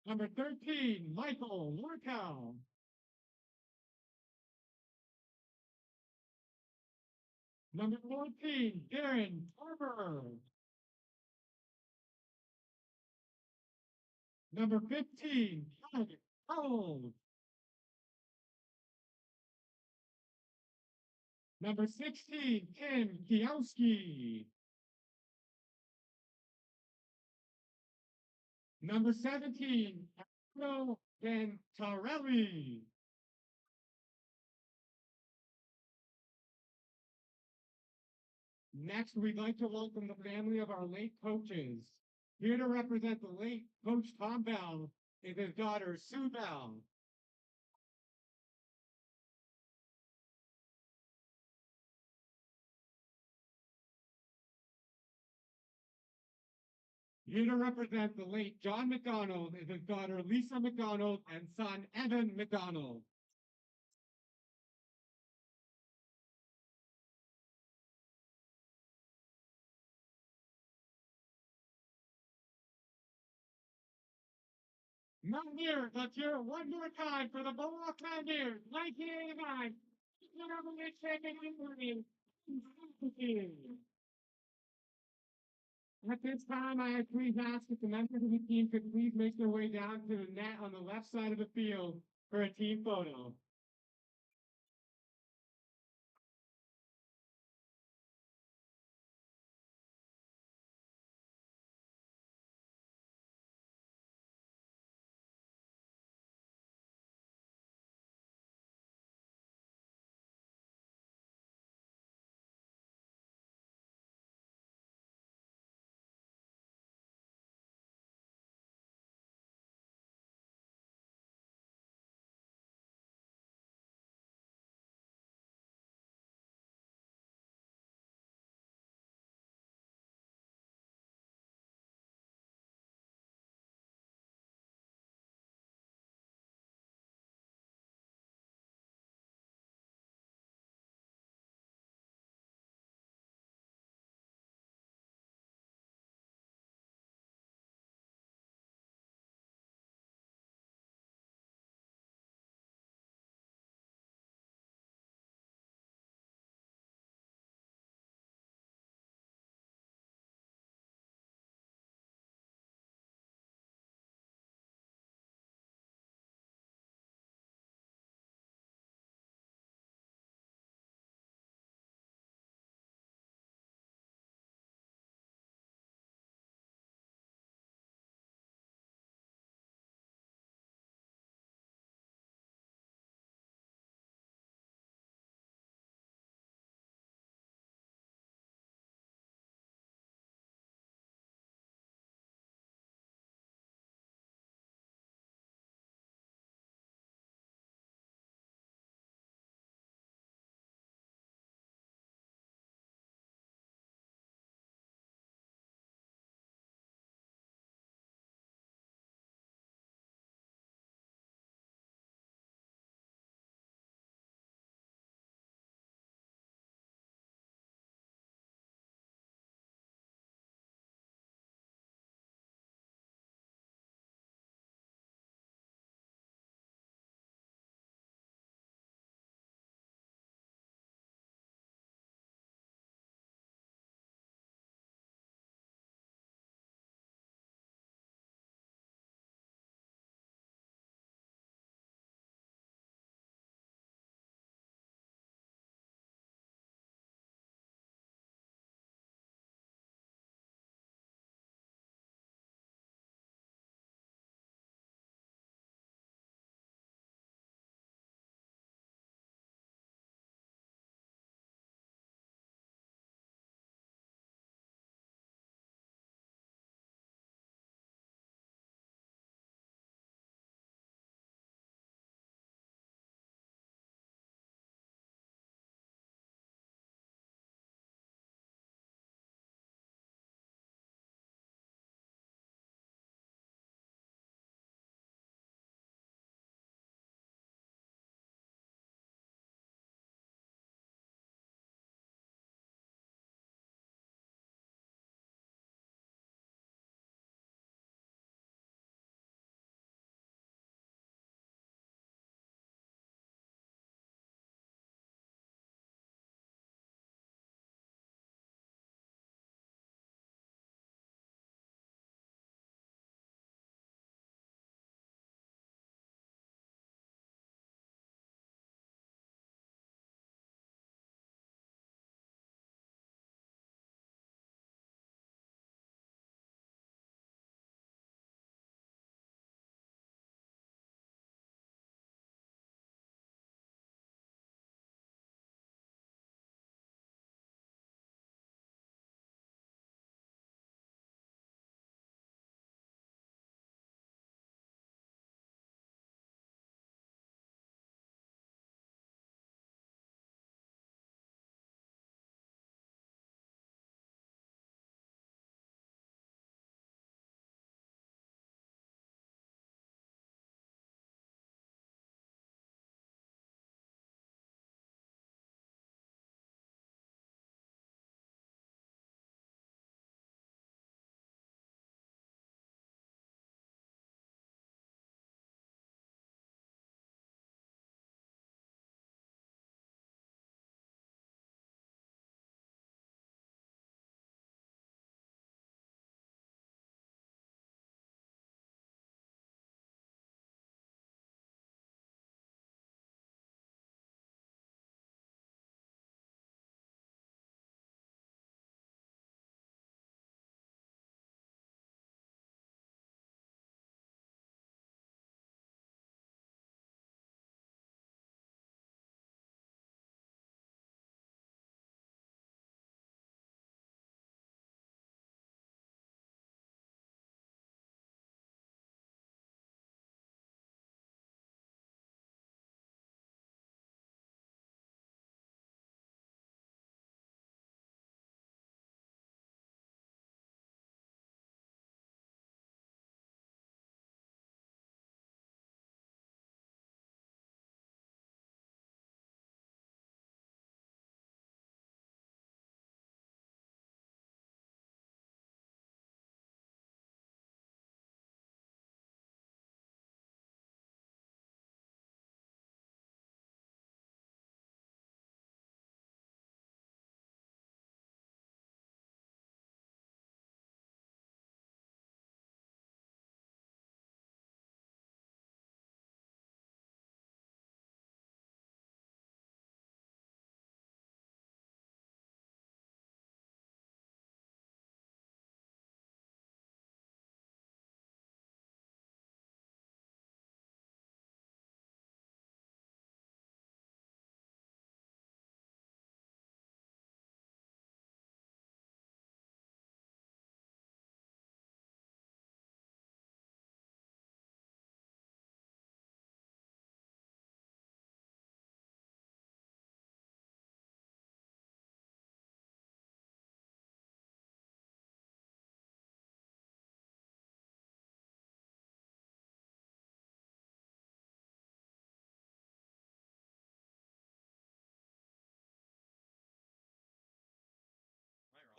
number 13, Michael Lurkow. Number 14, Darren Tarver. Number 15, Doug Howell. Number 16, Ken Kiowski. Number 17, Arno Ventarelli. Next, we'd like to welcome the family of our late coaches. Here to represent the late Coach Tom Bell is his daughter, Sue Bell. Here to represent the late John McDonald is his daughter, Lisa McDonald, and son, Evan McDonald. Not here, let's hear it one more time for the Mohawk Mountaineers, 1989. NCAA champion England. At this time, I please ask that the members of the team could please make their way down to the net on the left side of the field for a team photo.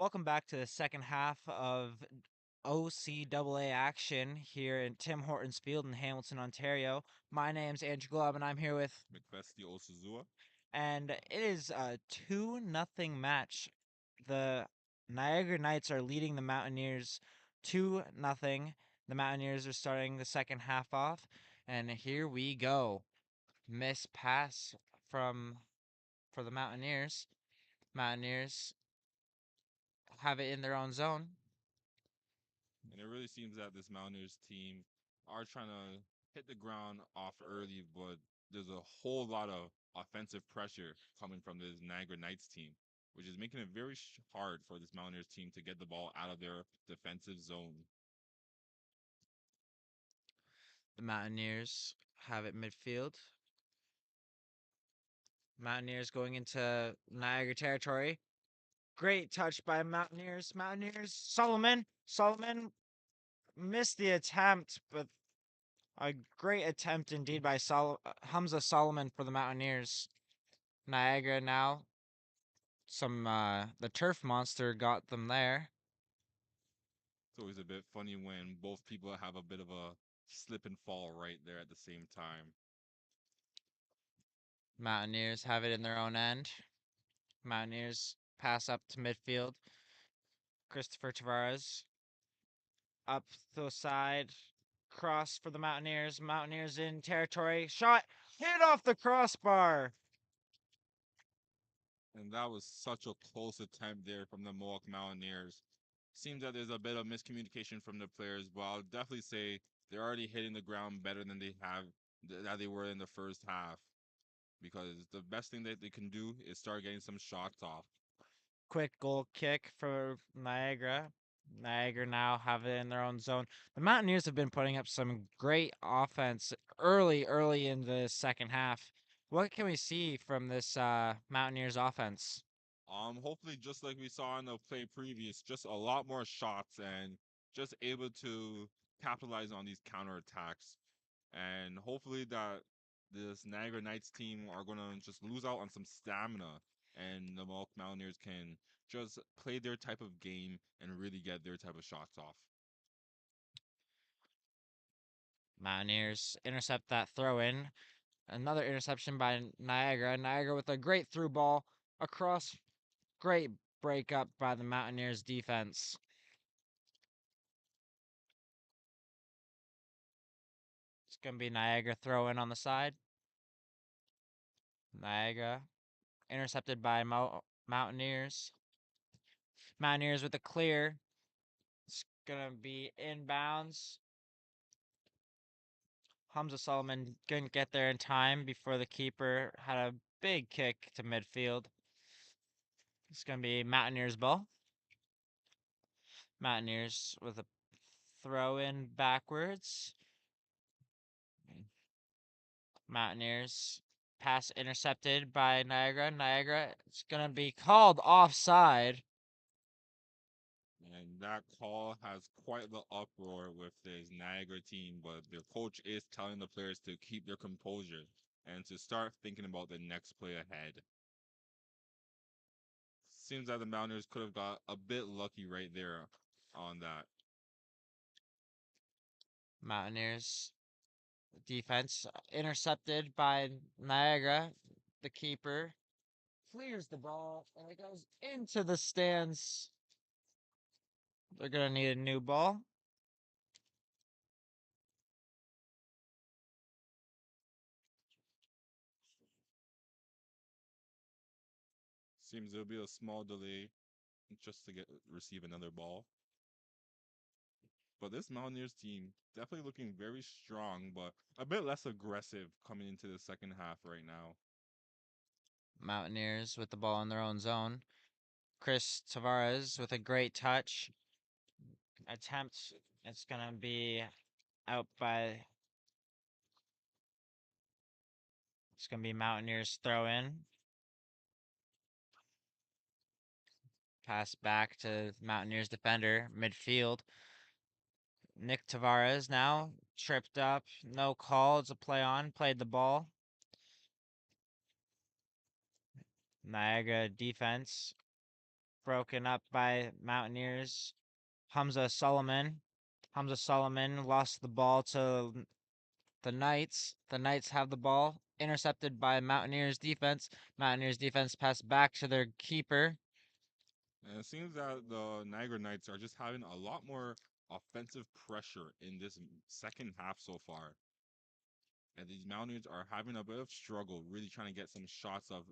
Welcome back to the second half of OCAA action here in Tim Hortons Field in Hamilton, Ontario. My name's Andrew Glob, and I'm here with, McFesty Osuzua. and it is a 2-0 match. The Niagara Knights are leading the Mountaineers 2-0. The Mountaineers are starting the second half off, and here we go. Miss pass from for the Mountaineers. Mountaineers have it in their own zone. And it really seems that this Mountaineers team are trying to hit the ground off early, but there's a whole lot of offensive pressure coming from this Niagara Knights team, which is making it very hard for this Mountaineers team to get the ball out of their defensive zone. The Mountaineers have it midfield. Mountaineers going into Niagara territory. Great touch by Mountaineers. Mountaineers. Solomon missed the attempt, but a great attempt indeed by Hamza Solomon for the Mountaineers. Niagara now. The turf monster got them there. It's always a bit funny when both people have a bit of a slip and fall right there at the same time. Mountaineers have it in their own end. Mountaineers pass up to midfield. Christopher Tavares up the side. Cross for the Mountaineers. Mountaineers in territory. Shot hit off the crossbar. And that was such a close attempt there from the Mohawk Mountaineers. Seems that there's a bit of miscommunication from the players, but I'll definitely say they're already hitting the ground better than that they were in the first half. Because the best thing that they can do is start getting some shots off. Quick goal kick for Niagara. Niagara now have it in their own zone. The Mountaineers have been putting up some great offense early in the second half. What can we see from this Mountaineers offense? Hopefully, just like we saw in the play previous, just a lot more shots and just able to capitalize on these counterattacks. And hopefully that this Niagara Knights team are gonna just lose out on some stamina, and the Mohawk Mountaineers can just play their type of game and really get their type of shots off. Mountaineers intercept that throw in. Another interception by Niagara. Niagara with a great through ball across. Great breakup by the Mountaineers defense. It's going to be Niagara throw in on the side. Niagara intercepted by Mountaineers. Mountaineers with a clear. It's going to be inbounds. Hamza Solomon couldn't get there in time before the keeper had a big kick to midfield. It's going to be Mountaineers ball. Mountaineers with a throw in backwards. Mountaineers pass intercepted by Niagara. Niagara, it's going to be called offside. And that call has quite the uproar with this Niagara team, but their coach is telling the players to keep their composure and to start thinking about the next play ahead. Seems that the Mountaineers could have got a bit lucky right there on that. Mountaineers defense intercepted by Niagara. The keeper clears the ball and it goes into the stands. They're going to need a new ball. Seems there'll be a small delay just to get receive another ball. But this Mountaineers team definitely looking very strong, but a bit less aggressive coming into the second half right now. Mountaineers with the ball in their own zone. Chris Tavares with a great touch. Attempt. It's going to be out by. It's going to be Mountaineers throw in. Pass back to Mountaineers defender, midfield. Nick Tavares now tripped up. No call. It's a play on. Played the ball. Niagara defense broken up by Mountaineers. Hamza Solomon. Hamza Solomon lost the ball to the Knights. The Knights have the ball, intercepted by Mountaineers defense. Mountaineers defense pass back to their keeper. And it seems that the Niagara Knights are just having a lot more offensive pressure in this second half so far. And these Mountaineers are having a bit of struggle, really trying to get some shots of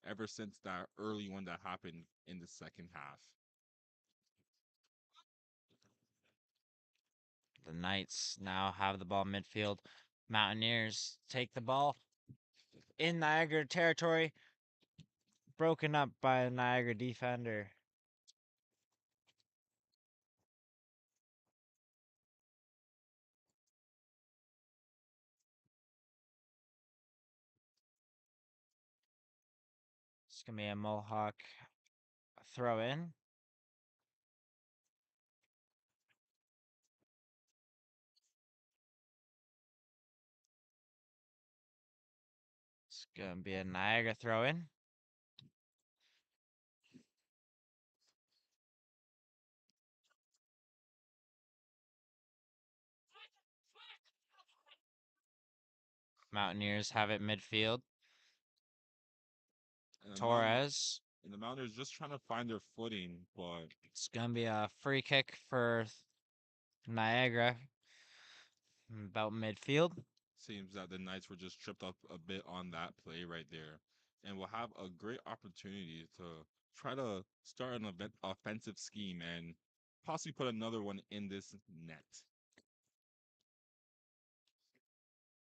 ever since that early one that happened in the second half. The Knights now have the ball midfield. Mountaineers take the ball in Niagara territory, broken up by a Niagara defender. It's going to be a Mohawk throw in. It's going to be a Niagara throw in. Mountaineers have it midfield. And Torres. the Mountaineers just trying to find their footing, but It's going to be a free kick for Niagara. About midfield. seems that the Knights were just tripped up a bit on that play right there. And will have a great opportunity to try to start an offensive scheme and possibly put another one in this net.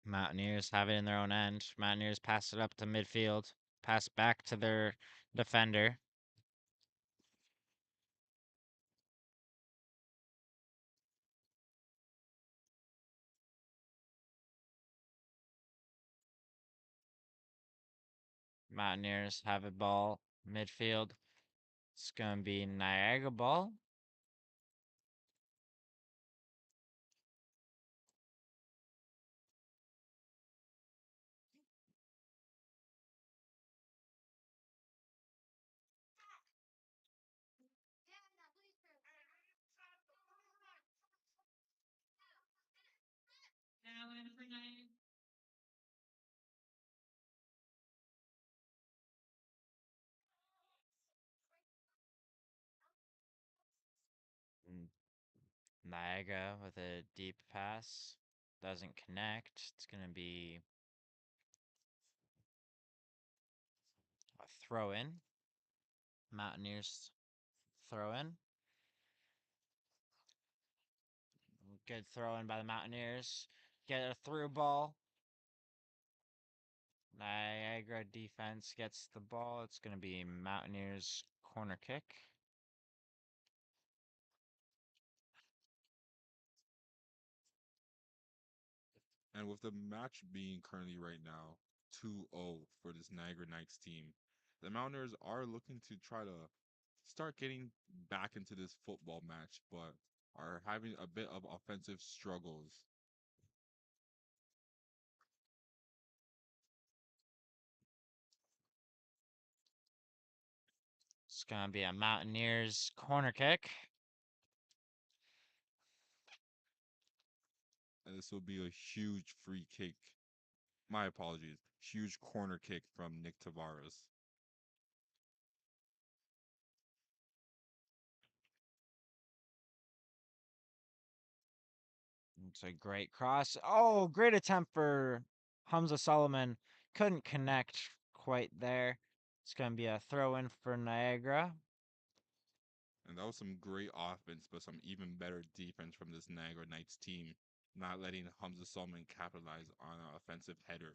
Mountaineers have it in their own end. Mountaineers pass it up to midfield. Pass back to their defender. Mountaineers have a ball midfield. It's going to be Niagara ball. Niagara with a deep pass. Doesn't connect. It's going to be a throw in. Mountaineers throw in. Good throw in by the Mountaineers. Get a through ball. Niagara defense gets the ball. It's going to be Mountaineers corner kick. And with the match being currently right now 2-0 for this Niagara Knights team, the Mountaineers are looking to try to start getting back into this football match, but are having a bit of offensive struggles. It's going to be a Mountaineers corner kick. And this will be a huge free kick. My apologies. Huge corner kick from Nick Tavares. It's a great cross. Oh, great attempt for Hamza Solomon. Couldn't connect quite there. It's going to be a throw in for Niagara. And that was some great offense, but some even better defense from this Niagara Knights team, not letting Hamza Solomon capitalize on an offensive header.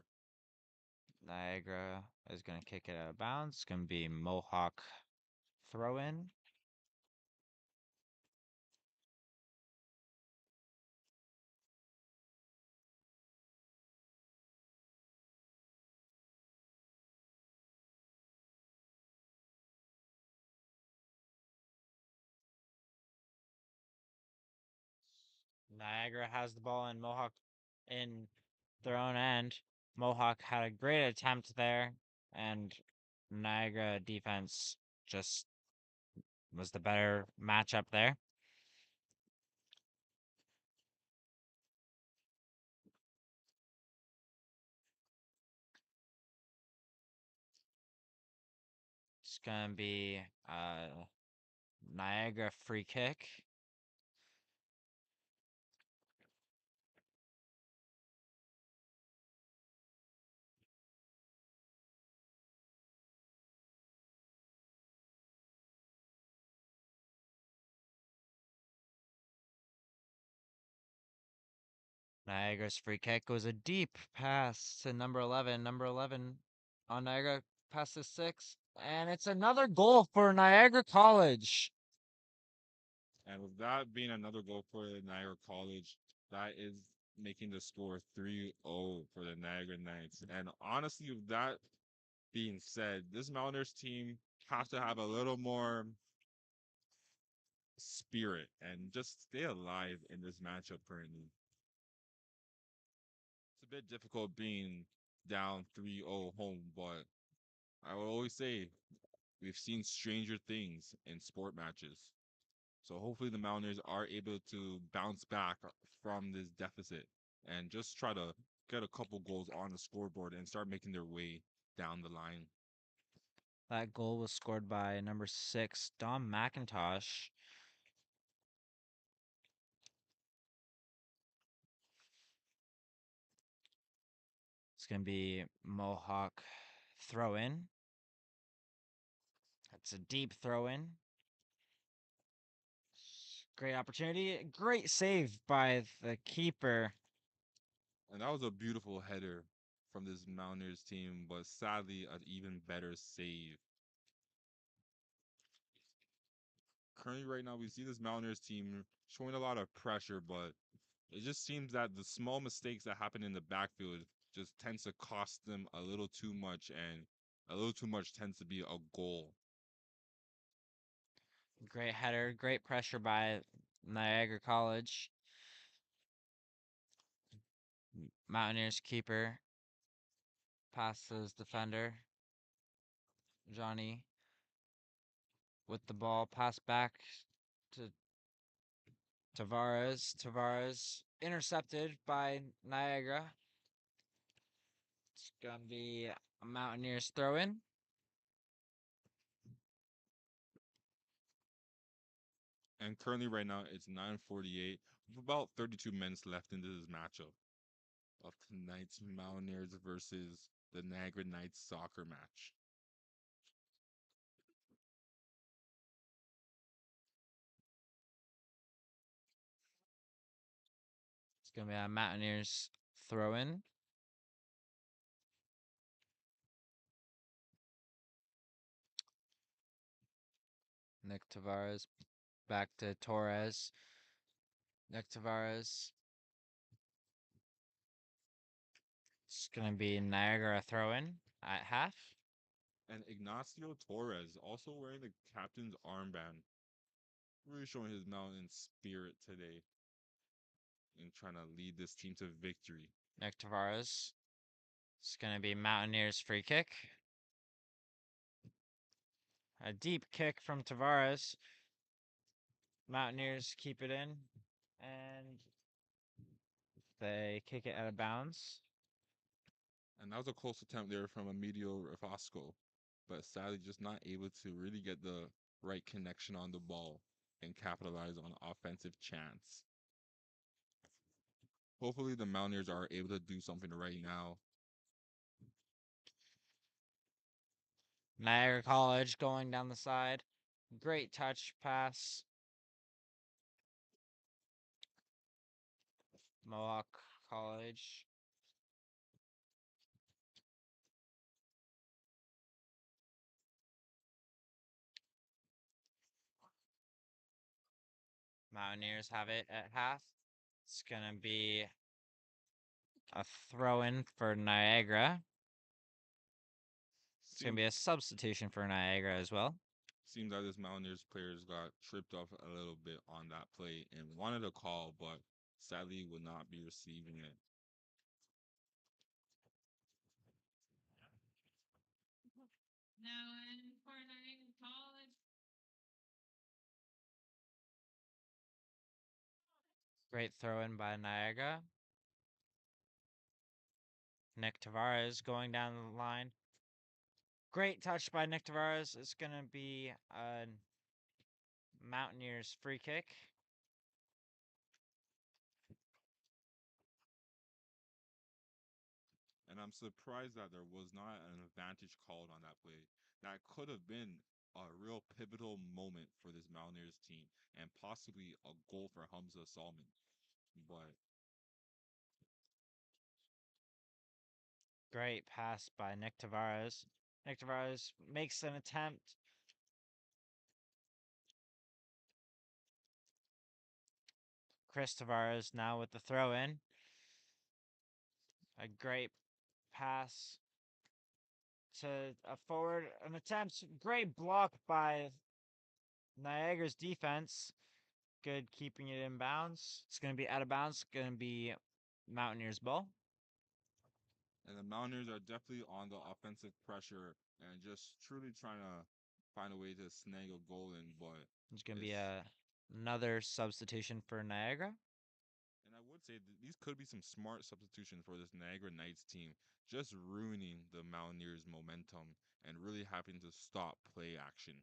Niagara is going to kick it out of bounds. It's going to be Mohawk throw in. Niagara has the ball and Mohawk in their own end. Mohawk had a great attempt there, and Niagara defense just was the better matchup there. It's gonna be Niagara free kick. Niagara's free kick goes a deep pass to number 11. Number 11 on Niagara passes 6. And it's another goal for Niagara College. And with that being another goal for Niagara College, that is making the score 3-0 for the Niagara Knights. And honestly, with that being said, this Mountaineers team has to have a little more spirit and just stay alive in this matchup currently. It's a bit difficult being down 3-0 home, but I will always say we've seen stranger things in sport matches. So hopefully the Mountaineers are able to bounce back from this deficit and just try to get a couple goals on the scoreboard and start making their way down the line. That goal was scored by number 6, Dom McIntosh. It's going to be Mohawk throw in. That's a deep throw in. Great opportunity. Great save by the keeper. And that was a beautiful header from this Mountaineers team, but sadly, an even better save. Currently, right now, we see this Mountaineers team showing a lot of pressure, but it just seems that the small mistakes that happen in the backfield just tends to cost them a little too much, and a little too much tends to be a goal. Great header. Great pressure by Niagara College. Mountaineers keeper passes defender. Johnny with the ball. Pass back to Tavares. Tavares intercepted by Niagara. It's going to be a Mountaineers throw in. And currently, right now, it's 9:48 with about 32 minutes left into this matchup of tonight's Mountaineers versus the Niagara Knights soccer match. It's going to be a Mountaineers throw in. Nick Tavares back to Torres. Nick Tavares. It's going to be Niagara throw in at half. And Ignacio Torres also wearing the captain's armband, really showing his mountain spirit today and trying to lead this team to victory. Nick Tavares. It's going to be Mountaineers free kick. A deep kick from Tavares. Mountaineers keep it in. And they kick it out of bounds. And that was a close attempt there from Emilio Rafasco, but sadly just not able to really get the right connection on the ball and capitalize on offensive chance. Hopefully the Mountaineers are able to do something right now. Niagara College going down the side. Great touch pass. Mohawk College. Mountaineers have it at half. It's going to be a throw in for Niagara. It's going to Seems be a substitution for Niagara as well. seems like this Mountaineers players got tripped off a little bit on that play and wanted a call, but sadly would not be receiving it. Now in for Niagara College. Great throw in by Niagara. Nick Tavares going down the line. Great touch by Nick Tavares. It's going to be a Mountaineers free kick. And I'm surprised that there was not an advantage called on that play. That could have been a real pivotal moment for this Mountaineers team and possibly a goal for Hamza Salman. But Great pass by Nick Tavares. Nick Tavares makes an attempt. Chris Tavares now with the throw in. A great pass to a forward. An attempt. Great block by Niagara's defense. Good keeping it in bounds. It's going to be out of bounds. Going to be Mountaineers ball. and the Mountaineers are definitely on the offensive pressure and just truly trying to find a way to snag a goal in. But There's going to be it's another substitution for Niagara. and I would say these could be some smart substitutions for this Niagara Knights team, just ruining the Mountaineers' momentum and really having to stop play action.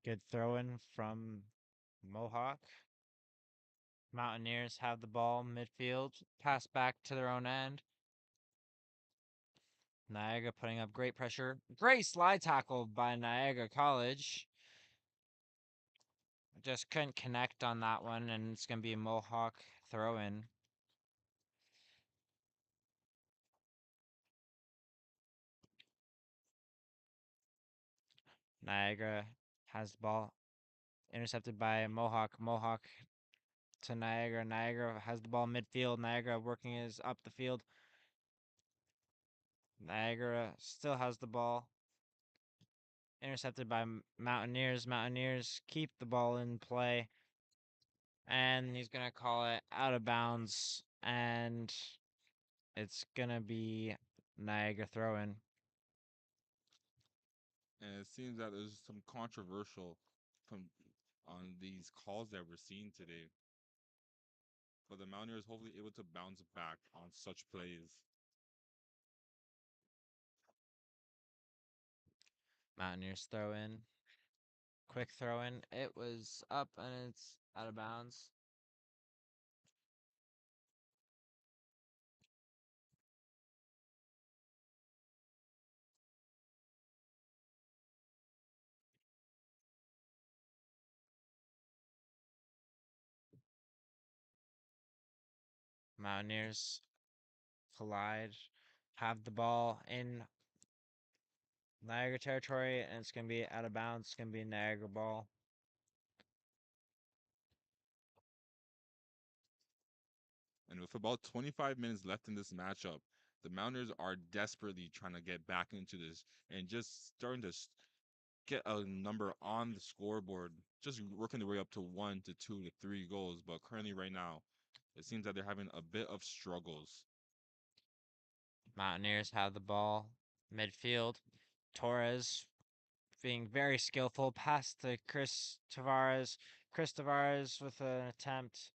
Good throw in from Mohawk. Mountaineers have the ball midfield. Pass back to their own end. Niagara putting up great pressure. Great slide tackle by Niagara College. Just couldn't connect on that one, and it's going to be a Mohawk throw in. Niagara has the ball intercepted by Mohawk. Mohawk to Niagara. Niagara has the ball midfield. Niagara working his up the field. Niagara still has the ball. Intercepted by Mountaineers. Mountaineers keep the ball in play. And he's going to call it out of bounds. And it's going to be Niagara throw in. And it seems that there's some controversial from on these calls that we're seeing today. But the Mountaineers hopefully able to bounce back on such plays. Mountaineers throw in. Quick throw in. It was up and it's out of bounds. Mountaineers collide, have the ball in Niagara territory, and it's going to be out of bounds. It's going to be Niagara ball. And with about 25 minutes left in this matchup, the Mountaineers are desperately trying to get back into this and just starting to get a number on the scoreboard, just working their way up to 1 to 2 to 3 goals. But currently, right now, it seems that they're having a bit of struggles. Mountaineers have the ball midfield. Torres being very skillful. Pass to Chris Tavares. Chris Tavares with an attempt.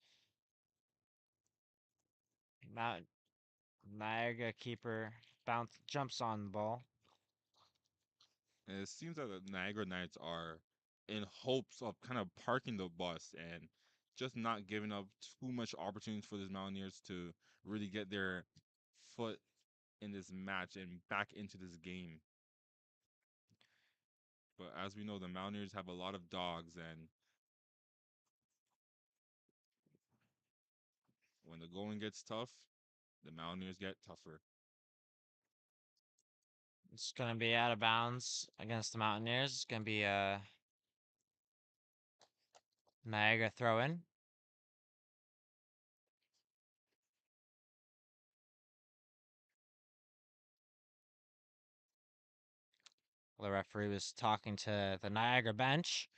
Mount Niagara keeper jumps on the ball. And it seems that the Niagara Knights are in hopes of kind of parking the bus and just not giving up too much opportunities for these Mountaineers to really get their foot in this match and back into this game. But as we know, the Mountaineers have a lot of dogs, and when the going gets tough, the Mountaineers get tougher. It's going to be out of bounds against the Mountaineers. It's going to be a Niagara throw in. The referee was talking to the Niagara bench.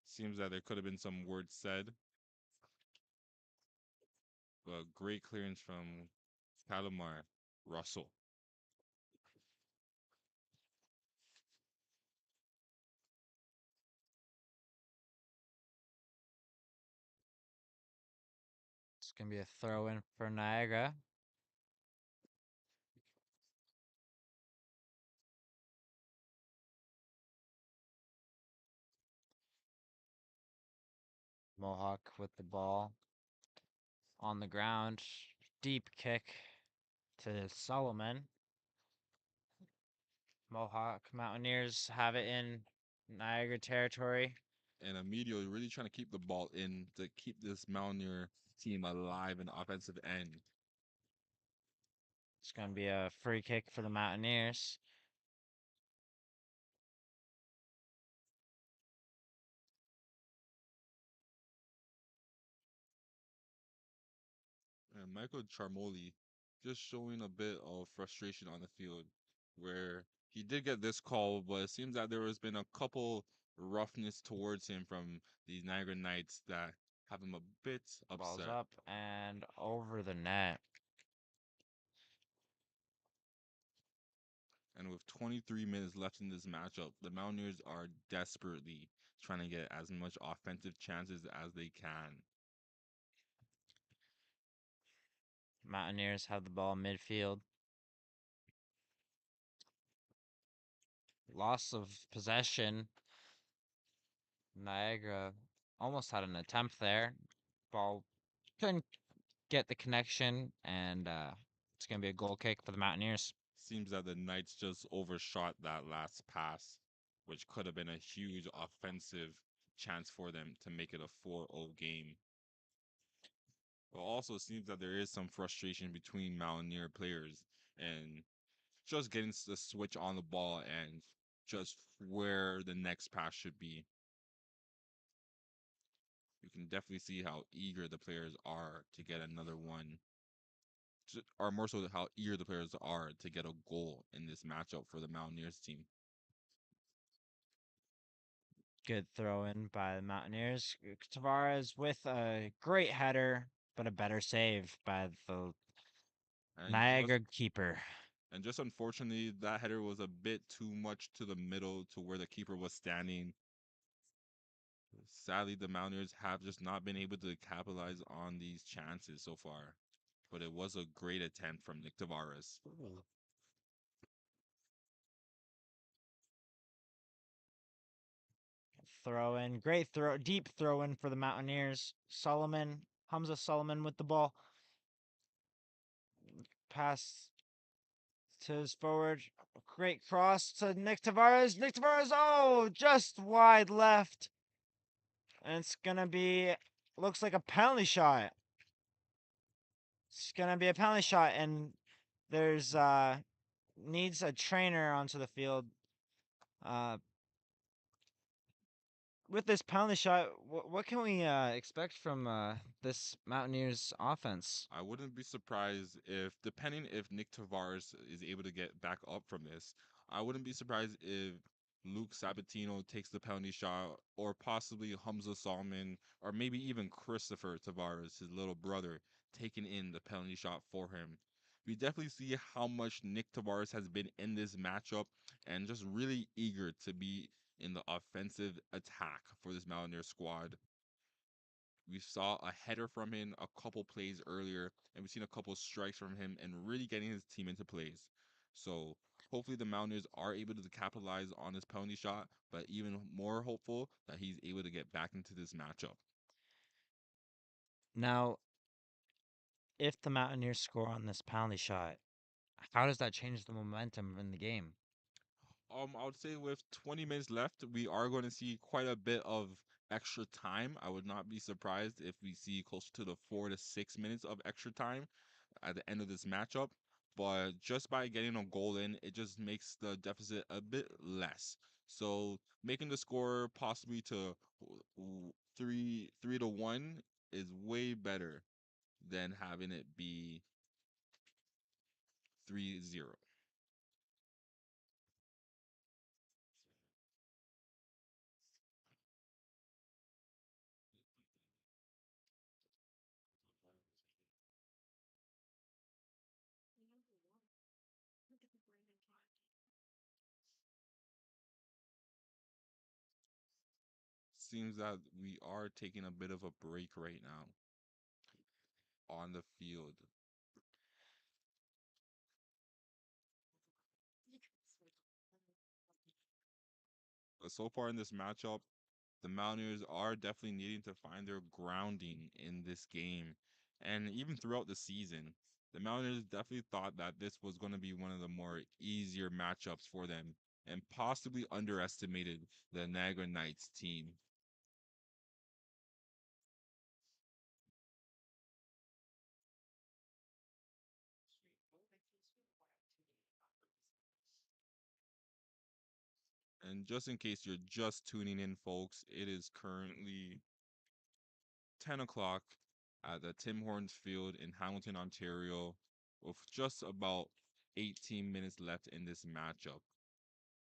Seems that there could have been some words said. But great clearance from Calamar Russell. It's going to be a throw in for Niagara. Mohawk with the ball on the ground. Deep kick to Solomon. Mohawk Mountaineers have it in Niagara territory. And Emilio really trying to keep the ball in to keep this Mountaineer team alive in the offensive end. It's going to be a free kick for the Mountaineers. And Michael Charmoli just showing a bit of frustration on the field where he did get this call, but it seems that there has been a couple roughness towards him from these Niagara Knights that have him a bit Ball's upset. up and over the net. And with 23 minutes left in this matchup, the Mountaineers are desperately trying to get as much offensive chances as they can. Mountaineers have the ball midfield. Loss of possession. Niagara almost had an attempt there. Ball couldn't get the connection, and it's going to be a goal kick for the Mountaineers. Seems that the Knights just overshot that last pass, which could have been a huge offensive chance for them to make it a 4-0 game. But also seems that there is some frustration between Mountaineer players and just getting the switch on the ball and just where the next pass should be. You can definitely see how eager the players are to get another one, or more so how eager the players are to get a goal in this matchup for the Mountaineers team. Good throw in by the Mountaineers. Tavares with a great header, but a better save by the And Niagara keeper. just unfortunately, that header was a bit too much to the middle to where the keeper was standing. Sadly, the Mountaineers have just not been able to capitalize on these chances so far. But it was a great attempt from Nick Tavares. Throw in. Great throw. Deep throw in for the Mountaineers. Hamza Solomon with the ball. Pass to his forward. Great cross to Nick Tavares. Nick Tavares, oh, just wide left. And it's going to be, looks like a penalty shot. It's going to be a penalty shot, and there's, needs a trainer onto the field. Uh, with this penalty shot, what can we expect from this Mountaineers offense? I wouldn't be surprised if, depending if Nick Tavares is able to get back up from this, I wouldn't be surprised if Luke Sabatino takes the penalty shot, or possibly Hamza Salman, or maybe even Christopher Tavares, his little brother, taking in the penalty shot for him. We definitely see how much Nick Tavares has been in this matchup and just really eager to be in the offensive attack for this Mountaineer squad. We saw a header from him a couple plays earlier, and we've seen a couple strikes from him and really getting his team into plays. So hopefully the Mountaineers are able to capitalize on this penalty shot, but even more hopeful that he's able to get back into this matchup. Now, if the Mountaineers score on this penalty shot, how does that change the momentum in the game? I would say with 20 minutes left, we are going to see quite a bit of extra time. I would not be surprised if we see close to the 4 to 6 minutes of extra time at the end of this matchup. But just by getting a goal in, it just makes the deficit a bit less. So making the score possibly to 3-1 is way better than having it be 3-0. seems that we are taking a bit of a break right now on the field. But so far in this matchup, the Mountaineers are definitely needing to find their grounding in this game. And even throughout the season, the Mountaineers definitely thought that this was going to be one of the more easier matchups for them and possibly underestimated the Niagara Knights team. And just in case you're just tuning in, folks, it is currently 10 o'clock at the Tim Hortons Field in Hamilton, Ontario, with just about 18 minutes left in this matchup.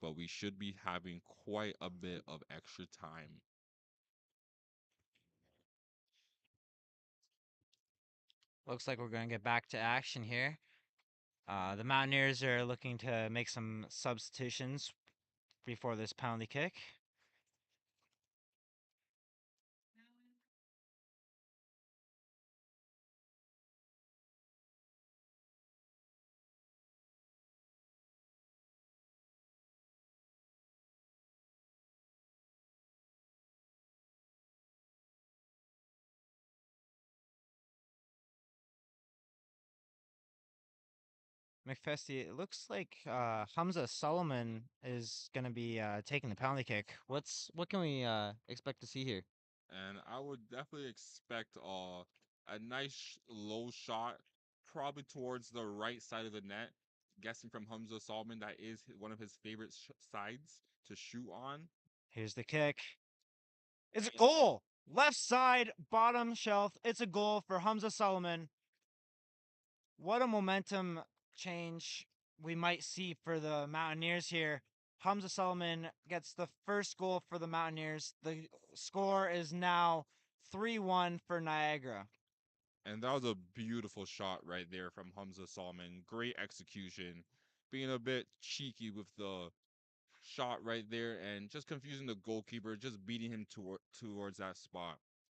But we should be having quite a bit of extra time. Looks like we're going to get back to action here. The Mountaineers are looking to make some substitutions before this penalty kick. McFesty, it looks like Hamza Solomon is going to be taking the penalty kick. What can we expect to see here? And I would definitely expect a nice low shot, probably towards the right side of the net. Guessing from Hamza Salman, that is one of his favorite sides to shoot on. Here's the kick. It's a goal. Left side, bottom shelf. It's a goal for Hamza Solomon. What a momentum change we might see for the Mountaineers here. Hamza Solomon gets the first goal for the Mountaineers. The score is now 3-1 for Niagara. And that was a beautiful shot right there from Hamza Salman. Great execution. Being a bit cheeky with the shot right there and just confusing the goalkeeper, just beating him towards that spot.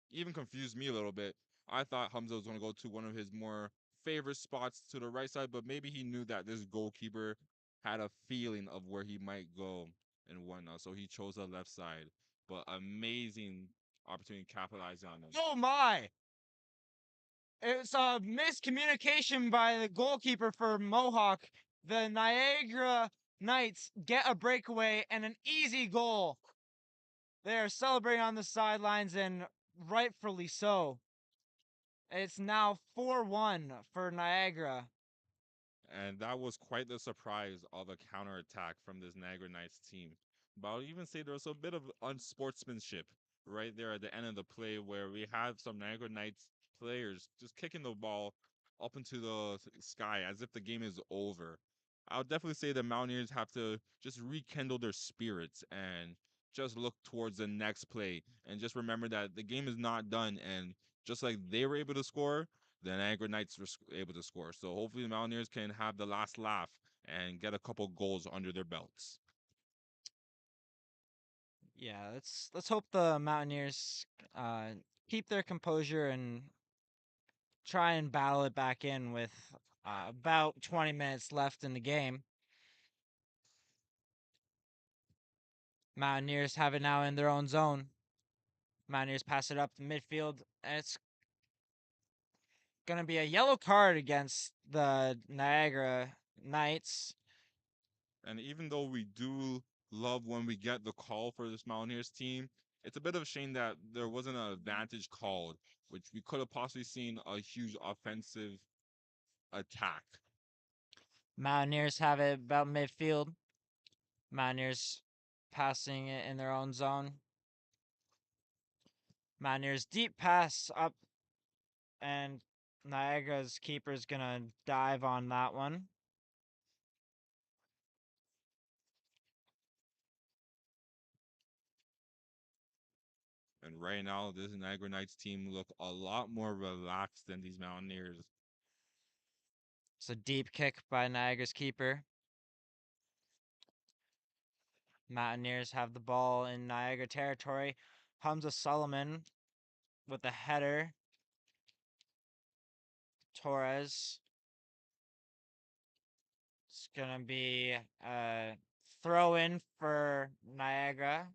Even confused me a little bit. I thought Hamza was going to go to one of his more favorite spots to the right side, but maybe he knew that this goalkeeper had a feeling of where he might go and whatnot. So he chose the left side. But amazing opportunity to capitalize on it. Oh my! It's a miscommunication by the goalkeeper for Mohawk. The Niagara Knights get a breakaway and an easy goal. They are celebrating on the sidelines, and rightfully so. It's now 4-1 for Niagara. And that was quite the surprise of a counterattack from this Niagara Knights team. But I'll even say there was a bit of unsportsmanship right there at the end of the play where we have some Niagara Knights players just kicking the ball up into the sky as if the game is over. I'll definitely say the Mountaineers have to just rekindle their spirits and just look towards the next play and just remember that the game is not done. And just like they were able to score, the Niagara Knights were able to score. So hopefully the Mountaineers can have the last laugh and get a couple goals under their belts. Yeah, let's hope the Mountaineers keep their composure and try and battle it back in with about 20 minutes left in the game. Mountaineers have it now in their own zone. Mountaineers pass it up the midfield, and it's going to be a yellow card against the Niagara Knights. And even though we do love when we get the call for this Mountaineers team, it's a bit of a shame that there wasn't an advantage called, which we could have possibly seen a huge offensive attack. Mountaineers have it about midfield. Mountaineers passing it in their own zone. Mountaineers deep pass up, and Niagara's keeper's gonna dive on that one. And right now, this Niagara Knights team look a lot more relaxed than these Mountaineers. It's a deep kick by Niagara's keeper. Mountaineers have the ball in Niagara territory. Hamza Solomon with a header. Torres. It's gonna be a throw in for Niagara.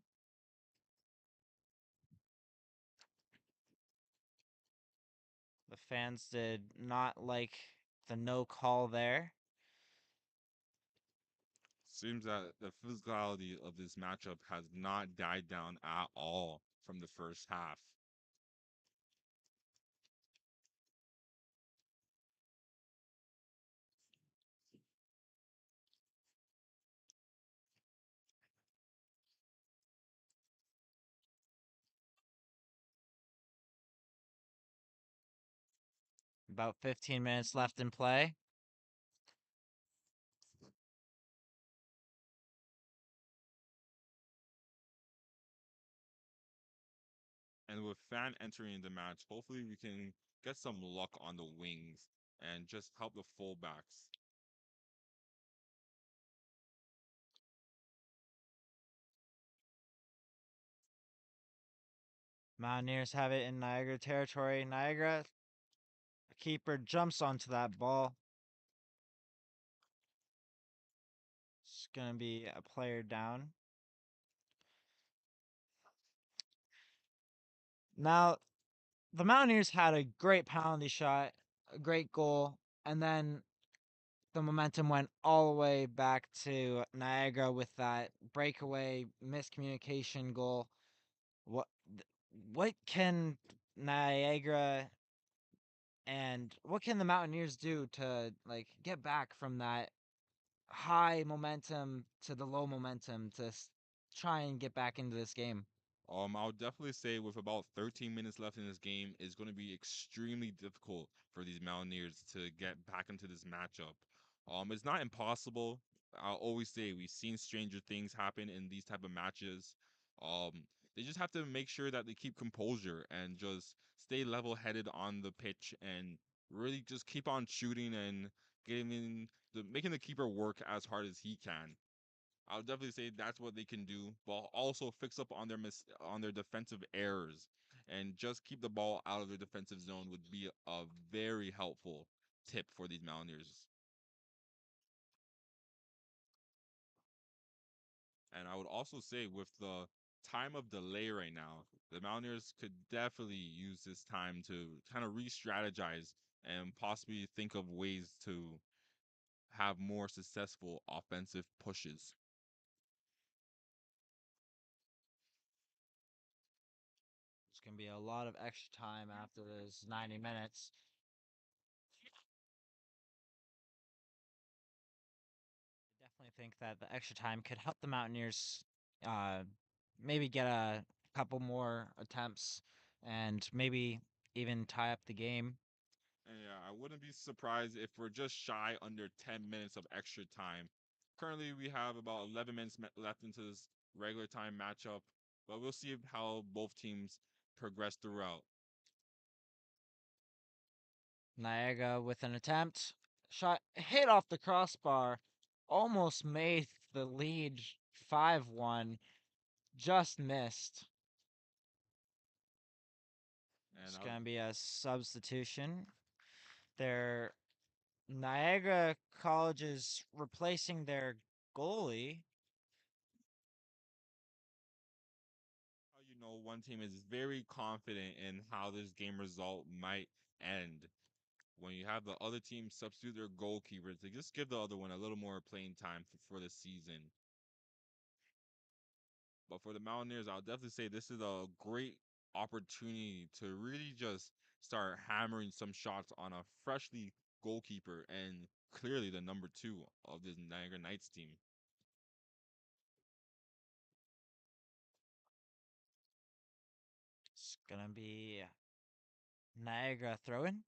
The fans did not like the no call there. Seems that the physicality of this matchup has not died down at all from the first half. About 15 minutes left in play. And with Fan entering the match, hopefully we can get some luck on the wings and just help the fullbacks. Mountaineers have it in Niagara territory. Niagara, keeper jumps onto that ball. It's going to be a player down. Now, the Mountaineers had a great penalty shot, a great goal, and then the momentum went all the way back to Niagara with that breakaway miscommunication goal. What what can Niagara and what can the Mountaineers do to like get back from that high momentum to the low momentum to try and get back into this game? I would definitely say with about 13 minutes left in this game, is going to be extremely difficult for these Mountaineers to get back into this matchup. It's not impossible. I'll always say we've seen stranger things happen in these type of matches. Um, they just have to make sure that they keep composure and just stay level-headed on the pitch and really just keep on shooting and getting making the keeper work as hard as he can. I would definitely say that's what they can do, but also fix up on on their defensive errors and just keep the ball out of their defensive zone would be a very helpful tip for these Mountaineers. And I would also say with the time of delay right now, the Mountaineers could definitely use this time to kind of re-strategize and possibly think of ways to have more successful offensive pushes. It's going to be a lot of extra time after this 90 minutes. I definitely think that the extra time could help the Mountaineers uh, maybe get a couple more attempts and maybe even tie up the game. And yeah, I wouldn't be surprised if we're just shy under 10 minutes of extra time. Currently, we have about 11 minutes left into this regular time matchup, but we'll see how both teams progress throughout. Niagara with an attempt. Shot hit off the crossbar. Almost made the lead 5-1. Just missed. And It's I going to be a substitution. Their Niagara College is replacing their goalie. how you know one team is very confident in how this game result might end. When you have the other team substitute their goalkeepers, they just give the other one a little more playing time for the season. But for the Mountaineers, I'll definitely say this is a great opportunity to really just start hammering some shots on a freshly goalkeeper and clearly the number two of this Niagara Knights team. It's going to be Niagara throw in.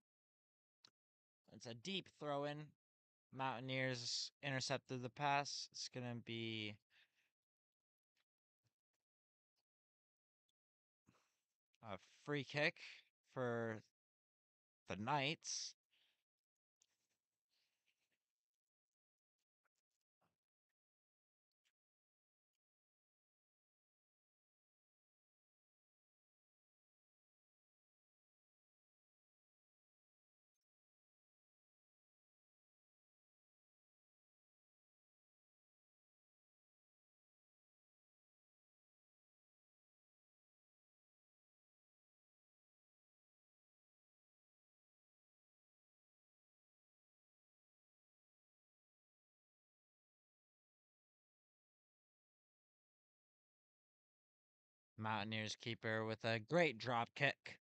It's a deep throw in. Mountaineers intercepted the pass. It's going to be a free kick for the Knights. Mountaineers keeper with a great drop kick.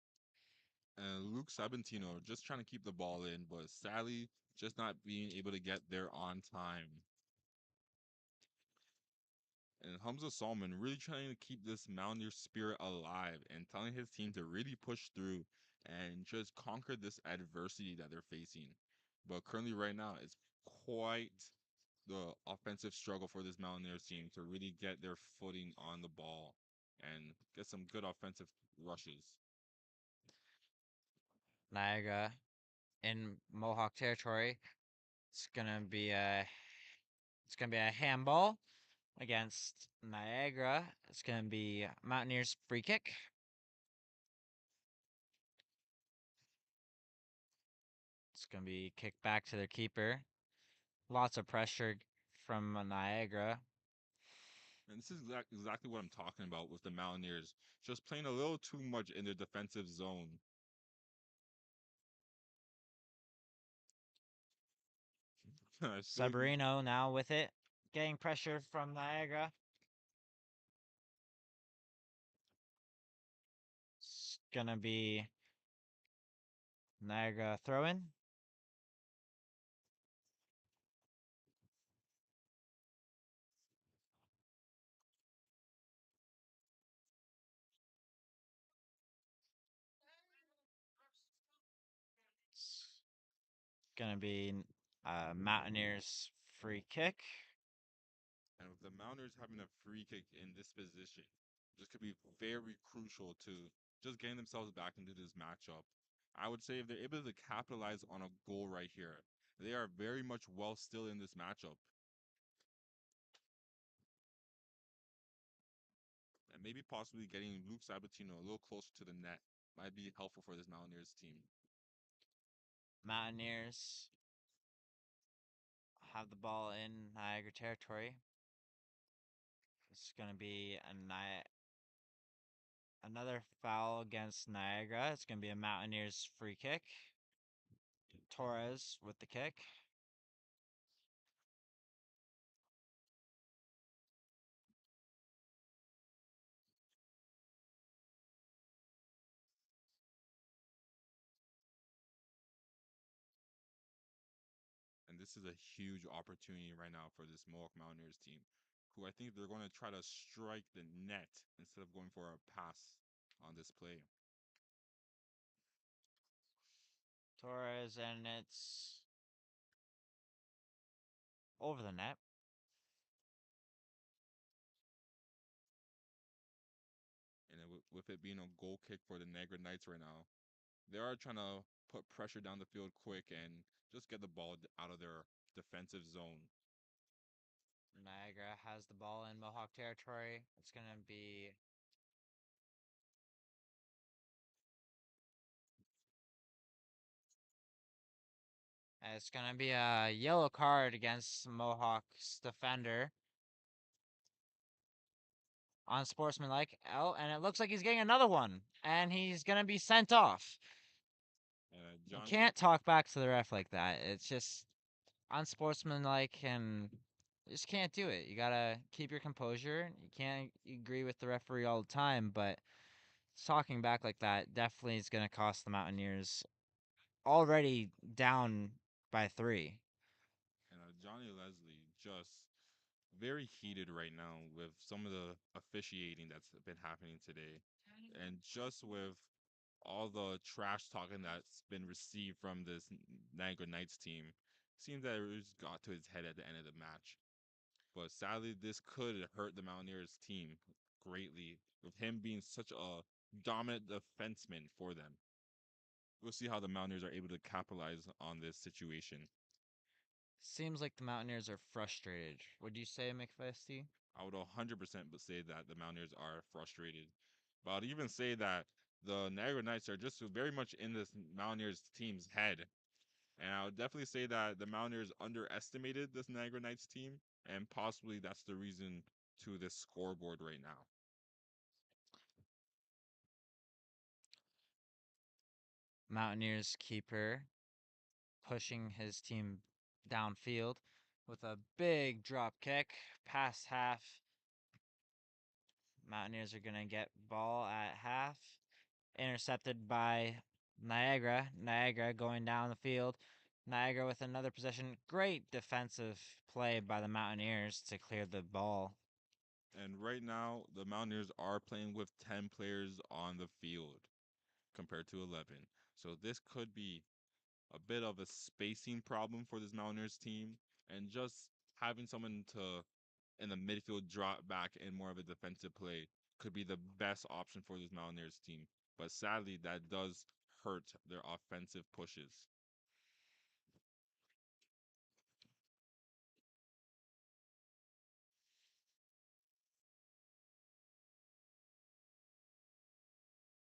And Luke Sabentino just trying to keep the ball in, but sadly just not being able to get there on time. And Hamza Salman really trying to keep this Mountaineer spirit alive and telling his team to really push through and just conquer this adversity that they're facing. But currently, right now, it's quite the offensive struggle for this Mountaineers team to really get their footing on the ball and get some good offensive rushes. Niagara in Mohawk territory. It's gonna be a handball against Niagara. It's gonna be Mountaineers free kick. It's gonna be kicked back to their keeper. Lots of pressure from Niagara. And this is exactly what I'm talking about with the Mountaineers, just playing a little too much in their defensive zone. I feel like Sabarino now with it, getting pressure from Niagara. It's gonna be Niagara throw-in. It's gonna be Mountaineers free kick. and with the Mountaineers having a free kick in this position, this could be very crucial to just getting themselves back into this matchup. I would say if they're able to capitalize on a goal right here, they are very much well still in this matchup. And maybe possibly getting Luke Sabatino a little closer to the net might be helpful for this Mountaineers team. Mountaineers have the ball in Niagara territory. It's gonna be another foul against Niagara. It's gonna be a Mountaineers free kick. Torres with the kick. And this is a huge opportunity right now for this Mohawk Mountaineers team, who I think they're going to try to strike the net instead of going for a pass on this play. Torres, and it's over the net. And with it being a goal kick for the Niagara Knights right now, they are trying to put pressure down the field quick and just get the ball out of their defensive zone. Niagara has the ball in Mohawk territory. It's gonna be a yellow card against Mohawk's defender. Unsportsmanlike. Oh, and it looks like he's getting another one. And he's going to be sent off. You Johnny, can't talk back to the ref like that. It's just unsportsmanlike, and you just can't do it. You got to keep your composure. You can't agree with the referee all the time, but talking back like that definitely is going to cost the Mountaineers already down by 3. and Johnny Leslie just very heated right now with some of the officiating that's been happening today, and just with all the trash talking that's been received from this Niagara Knights team, seems that it just got to his head at the end of the match. But sadly, this could hurt the Mountaineers team greatly with him being such a dominant defenseman for them. We'll see how the Mountaineers are able to capitalize on this situation. Seems like the Mountaineers are frustrated. Would you say, McFesty? I would 100% say that the Mountaineers are frustrated. But I'd even say that the Niagara Knights are just very much in this Mountaineers team's head. And I would definitely say that the Mountaineers underestimated this Niagara Knights team, and possibly that's the reason to this scoreboard right now. Mountaineers keeper pushing his team downfield with a big drop kick past half. Mountaineers are gonna get ball at half. Intercepted by Niagara. Niagara going down the field. Niagara with another possession. Great defensive play by the Mountaineers to clear the ball. And right now, the Mountaineers are playing with 10 players on the field compared to 11. So this could be a bit of a spacing problem for this Mountaineers team. And just having someone to in the midfield drop back in more of a defensive play could be the best option for this Mountaineers team. But sadly, that does hurt their offensive pushes.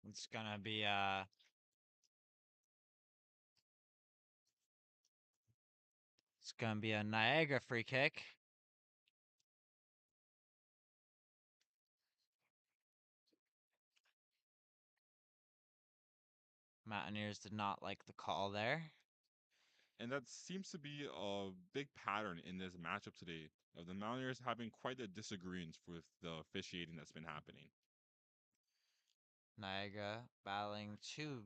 It's gonna be a Niagara free kick. Mountaineers did not like the call there. And that seems to be a big pattern in this matchup today of the Mountaineers having quite a disagreement with the officiating that's been happening. Niagara battling two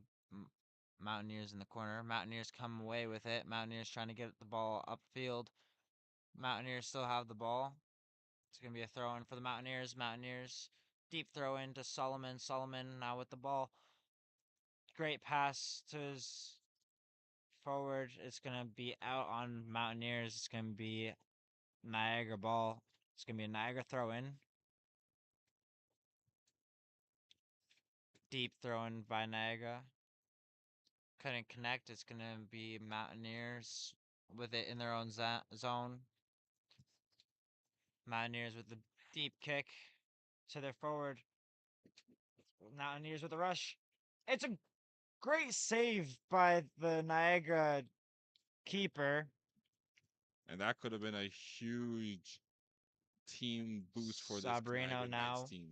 Mountaineers in the corner. Mountaineers come away with it. Mountaineers trying to get the ball upfield. Mountaineers still have the ball. It's going to be a throw in for the Mountaineers. Mountaineers deep throw in to Solomon. Solomon now with the ball. Great pass to his forward. It's going to be out on Mountaineers. It's going to be Niagara ball. It's going to be a Niagara throw in. Deep throw in by Niagara. Couldn't connect. It's going to be Mountaineers with it in their own zone. Mountaineers with the deep kick to their forward. Mountaineers with a rush. It's a great save by the Niagara keeper. And that could have been a huge team boost for this Sabrino Niagara Knights now. team.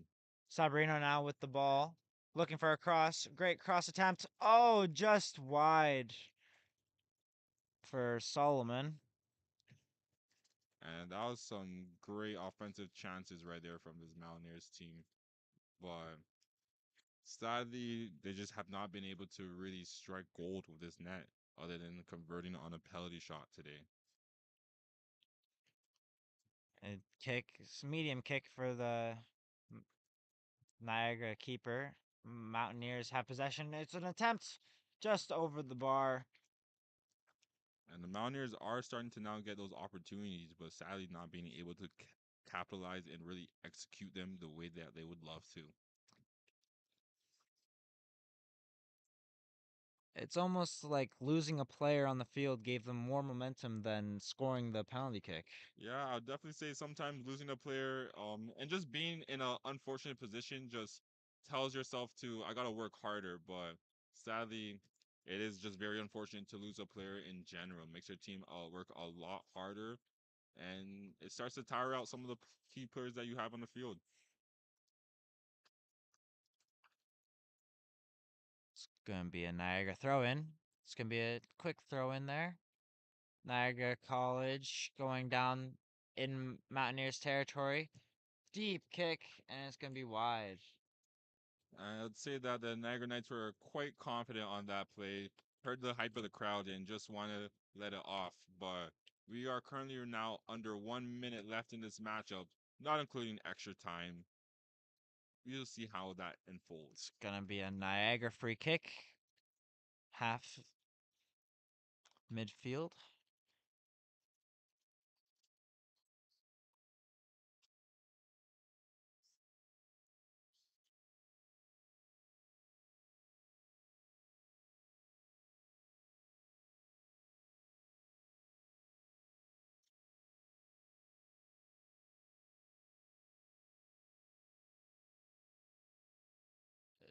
Sabrino now with the ball. Looking for a cross. Great cross attempt. Oh, just wide for Solomon. And that was some great offensive chances right there from this Mountaineers team. But sadly, they just have not been able to really strike gold with this net other than converting on a penalty shot today. A kick, medium kick for the Niagara keeper. Mountaineers have possession. It's an attempt just over the bar. And the Mountaineers are starting to now get those opportunities, but sadly not being able to capitalize and really execute them the way that they would love to. It's almost like losing a player on the field gave them more momentum than scoring the penalty kick. Yeah, I'll definitely say sometimes losing a player, and just being in an unfortunate position just tells yourself to I gotta work harder. But sadly, it is just very unfortunate to lose a player in general. Makes your team work a lot harder, and it starts to tire out some of the key players that you have on the field. It's going to be a Niagara throw in. It's going to be a quick throw in there. Niagara College going down in Mountaineers territory. Deep kick, and it's going to be wide. I'd say that the Niagara Knights were quite confident on that play, heard the hype of the crowd, and just want to let it off. But we are currently now under 1 minute left in this matchup, not including extra time. We'll see how that It's unfolds. going to be a Niagara free kick. Half midfield.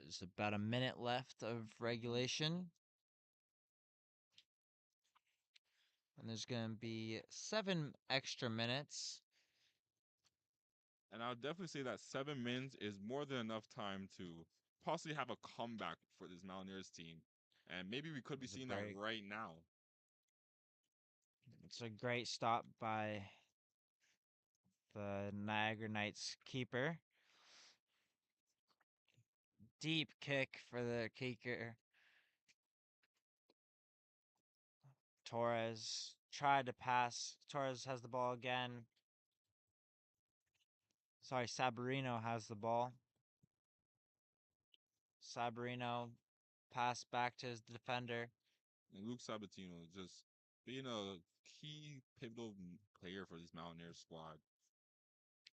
There's about a minute left of regulation. And there's going to be 7 extra minutes. And I would definitely say that 7 minutes is more than enough time to possibly have a comeback for this Mountaineers team. And maybe we could be It's a seeing that great, right now. it's a great stop by the Niagara Knights keeper. deep kick for the kicker. Torres tried to pass. Torres has the ball again. Sorry, Sabarino has the ball. Sabarino pass back to his defender. And Luke Sabatino just being a key pivotal player for this Mountaineers squad.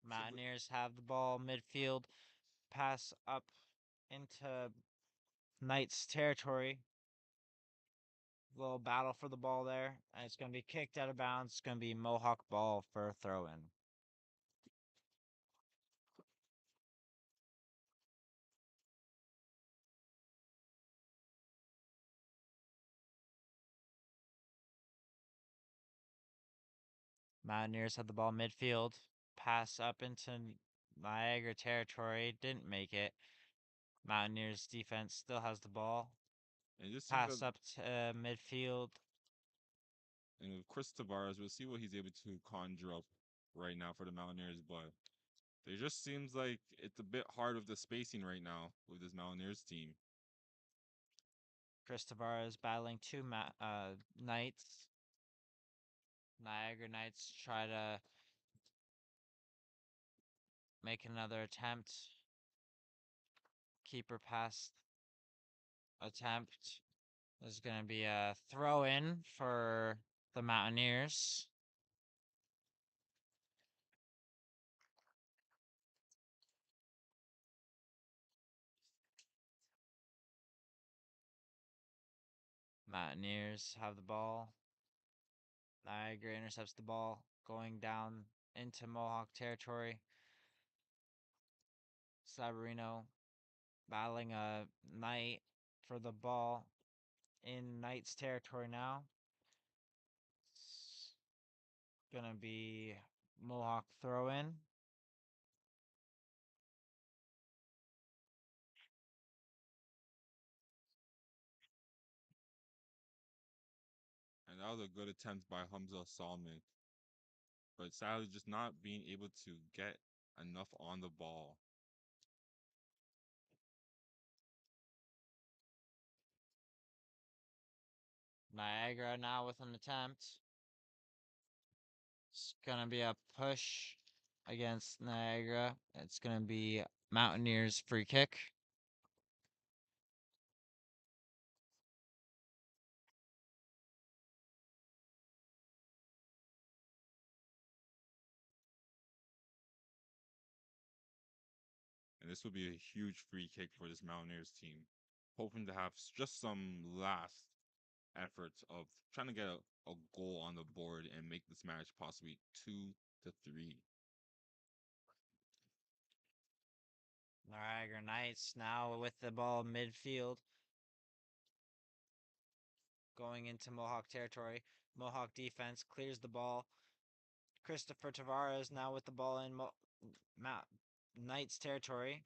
Simply, Mountaineers have the ball midfield. Pass up into Knights territory. Little battle for the ball there. And it's going to be kicked out of bounds. It's going to be Mohawk ball for a throw in. Mountaineers had the ball midfield. Pass up into Niagara territory. Didn't make it. Mountaineers defense still has the ball. and it just seems that, Pass up to midfield. and with Chris Tavares, we'll see what he's able to conjure up right now for the Mountaineers. But it just seems like it's a bit hard with the spacing right now with this Mountaineers team. Chris Tavares battling two Knights. Niagara Knights try to make another attempt. Keeper pass attempt. There's going to be a throw in for the Mountaineers. Mountaineers have the ball. Niagara intercepts the ball, going down into Mohawk territory. Sabarino battling a Knight for the ball in Knight's territory now. It's gonna be Mohawk throw in. And that was a good attempt by Hamza Salman, but sadly just not being able to get enough on the ball. Niagara now with an attempt. It's gonna be a push against Niagara. It's gonna be Mountaineers free kick. And this will be a huge free kick for this Mountaineers team, hoping to have just some last efforts of trying to get a goal on the board and make this match possibly 2-3. Niagara Knights now with the ball midfield. Going into Mohawk territory. Mohawk defense clears the ball. Christopher Tavares now with the ball in Knights territory.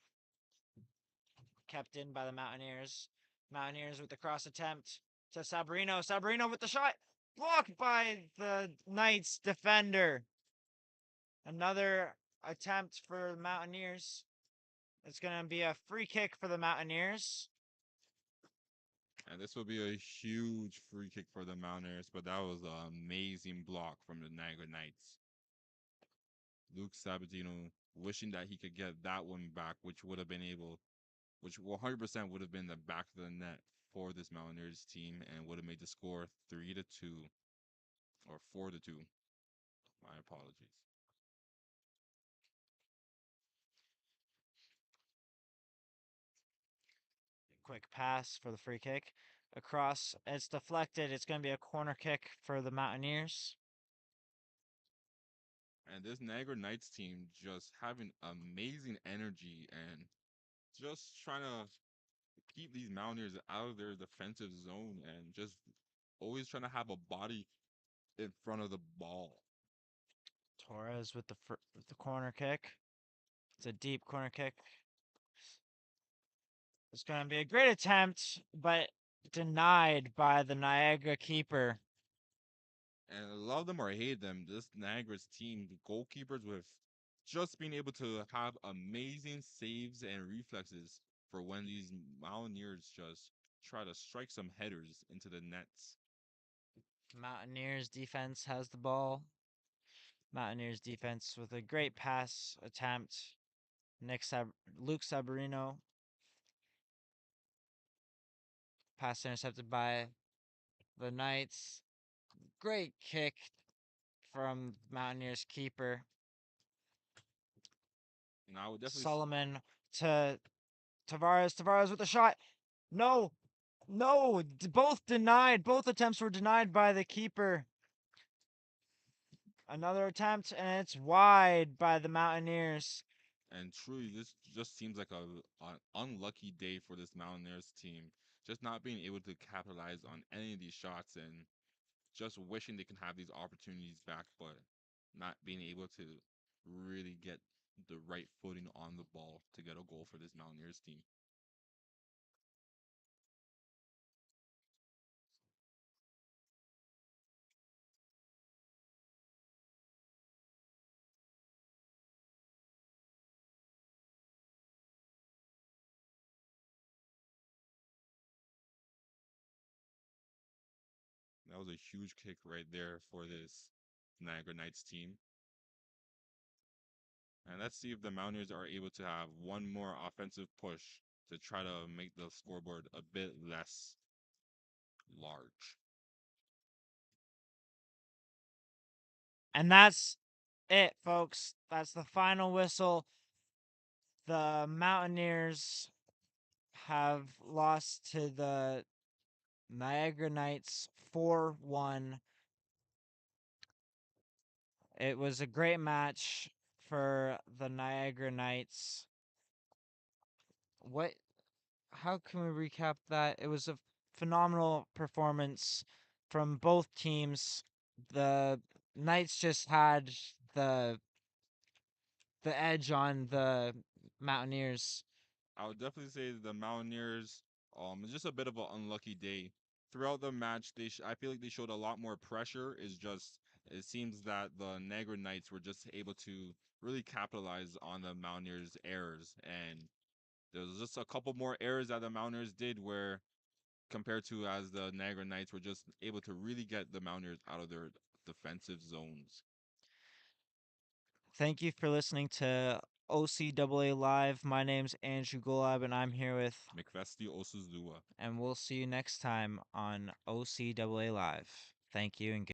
Kept in by the Mountaineers. Mountaineers with the cross attempt to Sabrino. Sabrino with the shot. Blocked by the Knights defender. Another attempt for the Mountaineers. It's going to be a free kick for the Mountaineers. And this will be a huge free kick for the Mountaineers, but that was an amazing block from the Niagara Knights. Luke Sabatino wishing that he could get that one back, which would have been able, which 100% would have been the back of the net for this Mountaineers team and would have made the score 3-2 or 4-2. My apologies. Quick pass for the free kick. Across, it's deflected. It's going to be a corner kick for the Mountaineers. And this Niagara Knights team just having amazing energy and just trying to keep these Mountaineers out of their defensive zone and just always trying to have a body in front of the ball. Torres with the corner kick. It's a deep corner kick. It's going to be a great attempt, but denied by the Niagara keeper. And love them or hate them, this Niagara's team, the goalkeepers with just being able to have amazing saves and reflexes for when these Mountaineers just try to strike some headers into the nets. Mountaineers defense has the ball. Mountaineers defense with a great pass attempt. Luke Sabarino. Pass intercepted by the Knights. Great kick from Mountaineers keeper. And I would definitely Solomon to Tavares. Tavares with a shot. No. No. Both denied. Both attempts were denied by the keeper. Another attempt, and it's wide by the Mountaineers. and truly, this just seems like an unlucky day for this Mountaineers team. Just not being able to capitalize on any of these shots and just wishing they can have these opportunities back, but not being able to really get the right footing on the ball to get a goal for this Mountaineers team. That was a huge kick right there for this Niagara Knights team. And let's see if the Mountaineers are able to have one more offensive push to try to make the scoreboard a bit less large. And that's it, folks. That's the final whistle. The Mountaineers have lost to the Niagara Knights 4-1. It was a great match for the Niagara Knights. What how can we recap that? It was a phenomenal performance from both teams. The Knights just had the the edge on the Mountaineers. I would definitely say the Mountaineers, it's just a bit of an unlucky day. Throughout the match, I feel like they showed a lot more pressure. It's just it seems that the Niagara Knights were just able to really capitalize on the Mountaineers' errors, and there was just a couple more errors that the Mountaineers did where compared to as the Niagara Knights were just able to really get the Mountaineers out of their defensive zones. Thank you for listening to OCAA Live. My name's Andrew Golab, and I'm here with, McFesty Osuzua. and we'll see you next time on OCAA Live. Thank you and